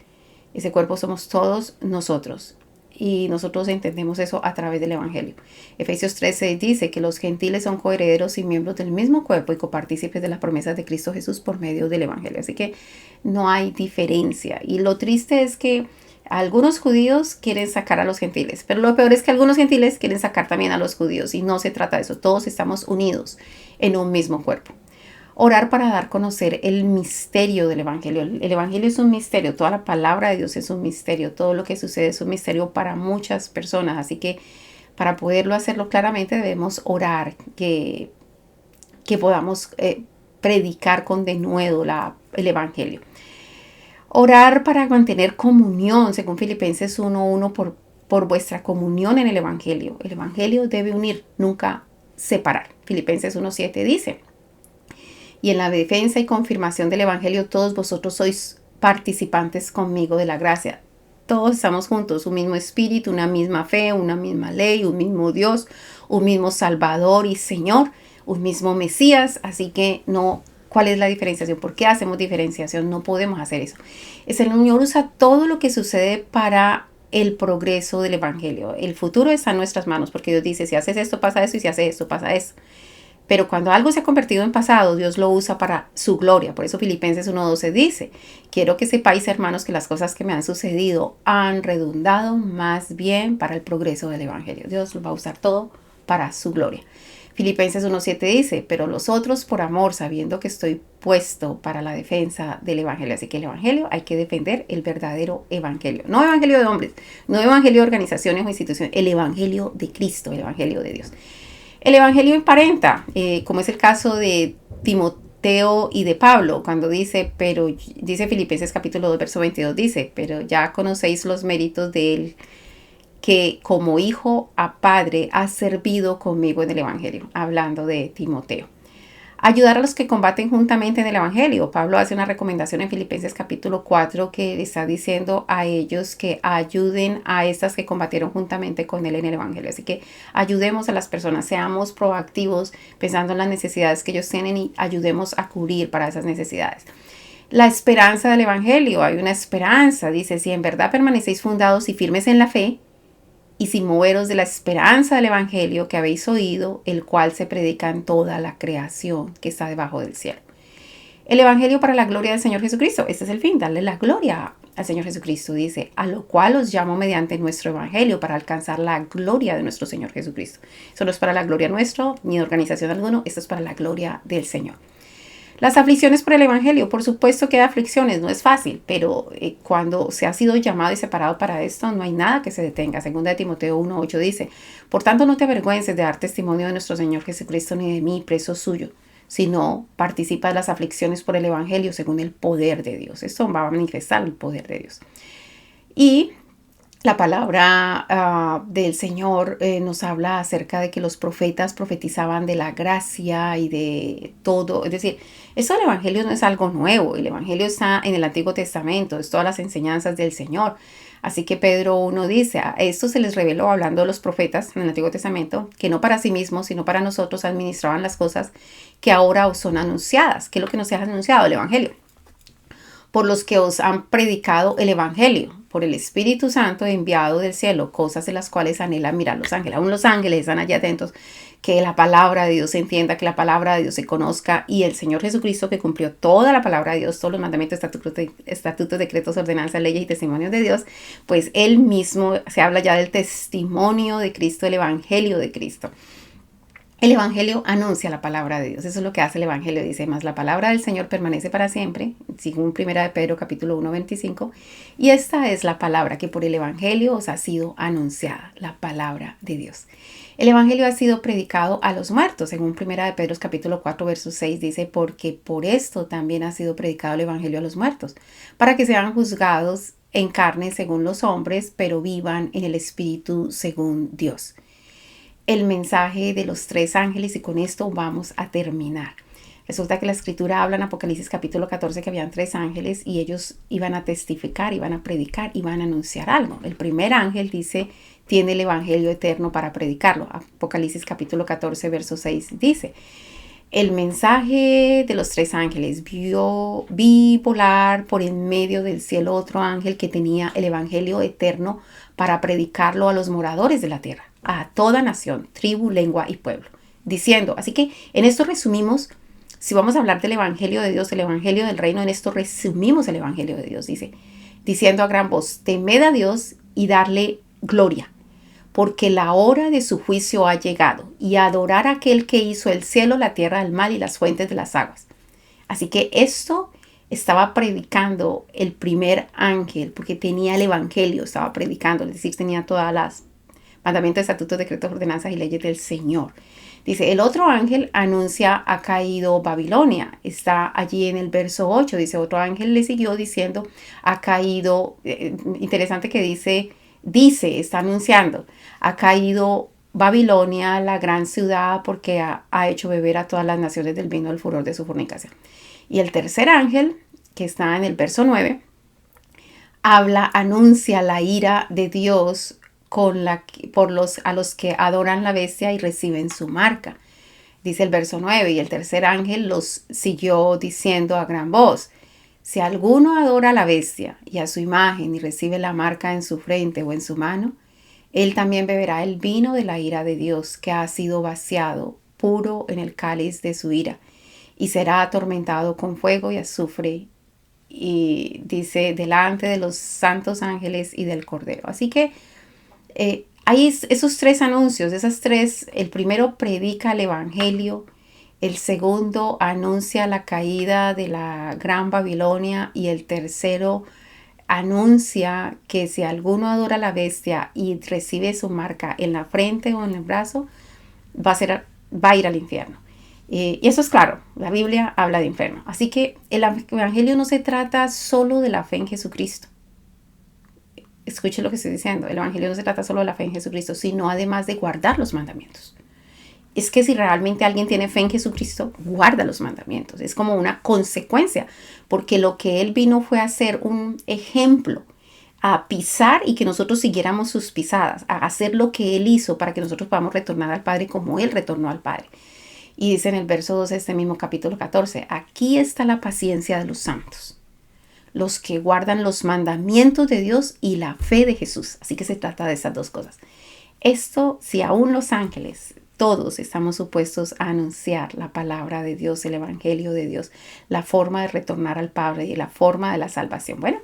Ese cuerpo somos todos nosotros. Y nosotros entendemos eso a través del evangelio. Efesios 3:6 dice que los gentiles son coherederos y miembros del mismo cuerpo y copartícipes de las promesas de Cristo Jesús por medio del evangelio. Así que no hay diferencia. Y lo triste es que algunos judíos quieren sacar a los gentiles, pero lo peor es que algunos gentiles quieren sacar también a los judíos y no se trata de eso. Todos estamos unidos en un mismo cuerpo. Orar para dar a conocer el misterio del evangelio. El evangelio es un misterio, toda la palabra de Dios es un misterio, todo lo que sucede es un misterio para muchas personas. Así que para poderlo hacerlo claramente debemos orar que podamos predicar con denuedo el evangelio. Orar para mantener comunión, según Filipenses 1:1, por vuestra comunión en el evangelio. El evangelio debe unir, nunca separar. Filipenses 1:7 dice, y en la defensa y confirmación del evangelio todos vosotros sois participantes conmigo de la gracia. Todos estamos juntos, un mismo espíritu, una misma fe, una misma ley, un mismo Dios, un mismo Salvador y Señor, un mismo Mesías. Así que no, ¿cuál es la diferenciación? ¿Por qué hacemos diferenciación? No podemos hacer eso. El Señor usa todo lo que sucede para el progreso del evangelio. El futuro está en nuestras manos, porque Dios dice, si haces esto pasa eso y si haces esto pasa eso. Pero cuando algo se ha convertido en pasado, Dios lo usa para su gloria. Por eso Filipenses 1:12 dice, quiero que sepáis, hermanos, que las cosas que me han sucedido han redundado más bien para el progreso del evangelio. Dios lo va a usar todo para su gloria. Filipenses 1:7 dice, pero los otros por amor, sabiendo que estoy puesto para la defensa del evangelio. Así que el evangelio hay que defender el verdadero evangelio. No evangelio de hombres, no evangelio de organizaciones o instituciones, el evangelio de Cristo, el evangelio de Dios. El evangelio emparenta, como es el caso de Timoteo y de Pablo, cuando dice Filipenses capítulo 2, verso 22, dice, pero ya conocéis los méritos de él, que como hijo a padre ha servido conmigo en el evangelio, hablando de Timoteo. Ayudar a los que combaten juntamente en el evangelio. Pablo hace una recomendación en Filipenses capítulo 4 que está diciendo a ellos que ayuden a estas que combatieron juntamente con él en el evangelio. Así que ayudemos a las personas, seamos proactivos pensando en las necesidades que ellos tienen y ayudemos a cubrir para esas necesidades. La esperanza del evangelio. Hay una esperanza, dice, si en verdad permanecéis fundados y firmes en la fe, y sin moveros de la esperanza del evangelio que habéis oído, el cual se predica en toda la creación que está debajo del cielo. El evangelio para la gloria del Señor Jesucristo. Este es el fin, darle la gloria al Señor Jesucristo. Dice, a lo cual os llamo mediante nuestro evangelio para alcanzar la gloria de nuestro Señor Jesucristo. Eso no es para la gloria nuestra, ni de organización alguna, esto es para la gloria del Señor. Las aflicciones por el evangelio, por supuesto que hay aflicciones, no es fácil, pero cuando se ha sido llamado y separado para esto, no hay nada que se detenga. Segunda de Timoteo 1:8 dice, por tanto no te avergüences de dar testimonio de nuestro Señor Jesucristo ni de mí, preso suyo, sino participa de las aflicciones por el evangelio según el poder de Dios. Esto va a manifestar el poder de Dios. Y La palabra del Señor nos habla acerca de que los profetas profetizaban de la gracia y de todo. Es decir, eso del Evangelio no es algo nuevo. El Evangelio está en el Antiguo Testamento, es todas las enseñanzas del Señor. Así que Pedro 1 dice, a esto se les reveló hablando de los profetas en el Antiguo Testamento, que no para sí mismos, sino para nosotros administraban las cosas que ahora os son anunciadas. ¿Qué es lo que nos ha anunciado? El Evangelio. Por los que os han predicado el Evangelio, por el Espíritu Santo enviado del cielo, cosas de las cuales anhelan mirar los ángeles. Aún los ángeles están allá atentos, que la palabra de Dios se entienda, que la palabra de Dios se conozca, y el Señor Jesucristo, que cumplió toda la palabra de Dios, todos los mandamientos, estatutos, decretos, ordenanzas, leyes y testimonios de Dios, pues Él mismo, se habla ya del testimonio de Cristo, el Evangelio de Cristo. El Evangelio anuncia la palabra de Dios. Eso es lo que hace el Evangelio. Dice, más la palabra del Señor permanece para siempre, según 1 de Pedro capítulo 1, 25. Y esta es la palabra que por el Evangelio os ha sido anunciada, la palabra de Dios. El Evangelio ha sido predicado a los muertos, según 1 de Pedro capítulo 4, verso 6, dice, porque por esto también ha sido predicado el Evangelio a los muertos, para que sean juzgados en carne según los hombres, pero vivan en el Espíritu según Dios. El mensaje de los tres ángeles, y con esto vamos a terminar. Resulta que la escritura habla en Apocalipsis capítulo 14 que habían tres ángeles y ellos iban a testificar, iban a predicar, iban a anunciar algo. El primer ángel dice, tiene el evangelio eterno para predicarlo. Apocalipsis capítulo 14 verso 6 dice, el mensaje de los tres ángeles, vi volar por en medio del cielo otro ángel que tenía el evangelio eterno para predicarlo a los moradores de la tierra, a toda nación, tribu, lengua y pueblo, diciendo, así que en esto resumimos, si vamos a hablar del evangelio de Dios, el evangelio del reino, en esto resumimos el evangelio de Dios, dice, diciendo a gran voz, temed a Dios y darle gloria, porque la hora de su juicio ha llegado, y adorar a aquel que hizo el cielo, la tierra, el mar y las fuentes de las aguas. Así que esto estaba predicando el primer ángel, porque tenía el evangelio, estaba predicando, es decir, tenía todas las mandamientos, estatutos, decretos, ordenanzas y leyes del Señor. Dice, el otro ángel anuncia, ha caído Babilonia. Está allí en el verso 8. Dice, otro ángel le siguió diciendo, ha caído, interesante que dice, está anunciando, ha caído Babilonia, la gran ciudad, porque ha hecho beber a todas las naciones del vino del furor de su fornicación. Y el tercer ángel, que está en el verso 9, anuncia la ira de Dios a los que adoran la bestia y reciben su marca. Dice el verso 9, y el tercer ángel los siguió diciendo a gran voz, si alguno adora a la bestia y a su imagen y recibe la marca en su frente o en su mano, él también beberá el vino de la ira de Dios que ha sido vaciado puro en el cáliz de su ira y será atormentado con fuego y azufre, y dice, delante de los santos ángeles y del Cordero. Así que hay esos tres anuncios, esas tres, el primero predica el evangelio, el segundo anuncia la caída de la gran Babilonia y el tercero anuncia que si alguno adora a la bestia y recibe su marca en la frente o en el brazo, va a ir al infierno. Y eso es claro, la Biblia habla de infierno. Así que el evangelio no se trata solo de la fe en Jesucristo. Escuche lo que estoy diciendo, el evangelio no se trata solo de la fe en Jesucristo, sino además de guardar los mandamientos. Es que si realmente alguien tiene fe en Jesucristo, guarda los mandamientos. Es como una consecuencia, porque lo que Él vino fue a ser un ejemplo, a pisar y que nosotros siguiéramos sus pisadas, a hacer lo que Él hizo para que nosotros podamos retornar al Padre como Él retornó al Padre. Y dice en el verso 12 de este mismo capítulo 14, aquí está la paciencia de los santos, los que guardan los mandamientos de Dios y la fe de Jesús. Así que se trata de esas dos cosas. Esto, si aún los ángeles, todos estamos supuestos a anunciar la palabra de Dios, el evangelio de Dios, la forma de retornar al Padre y la forma de la salvación. Bueno,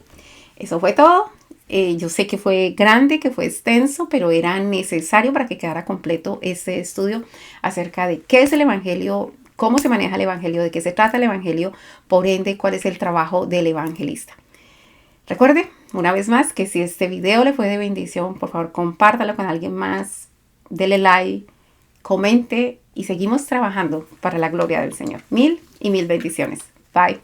eso fue todo. Yo sé que fue grande, que fue extenso, pero era necesario para que quedara completo este estudio acerca de qué es el evangelio, cómo se maneja el evangelio, de qué se trata el evangelio, por ende, cuál es el trabajo del evangelista. Recuerde, una vez más, que si este video le fue de bendición, por favor, compártalo con alguien más, dele like, comente y seguimos trabajando para la gloria del Señor. Mil y mil bendiciones. Bye.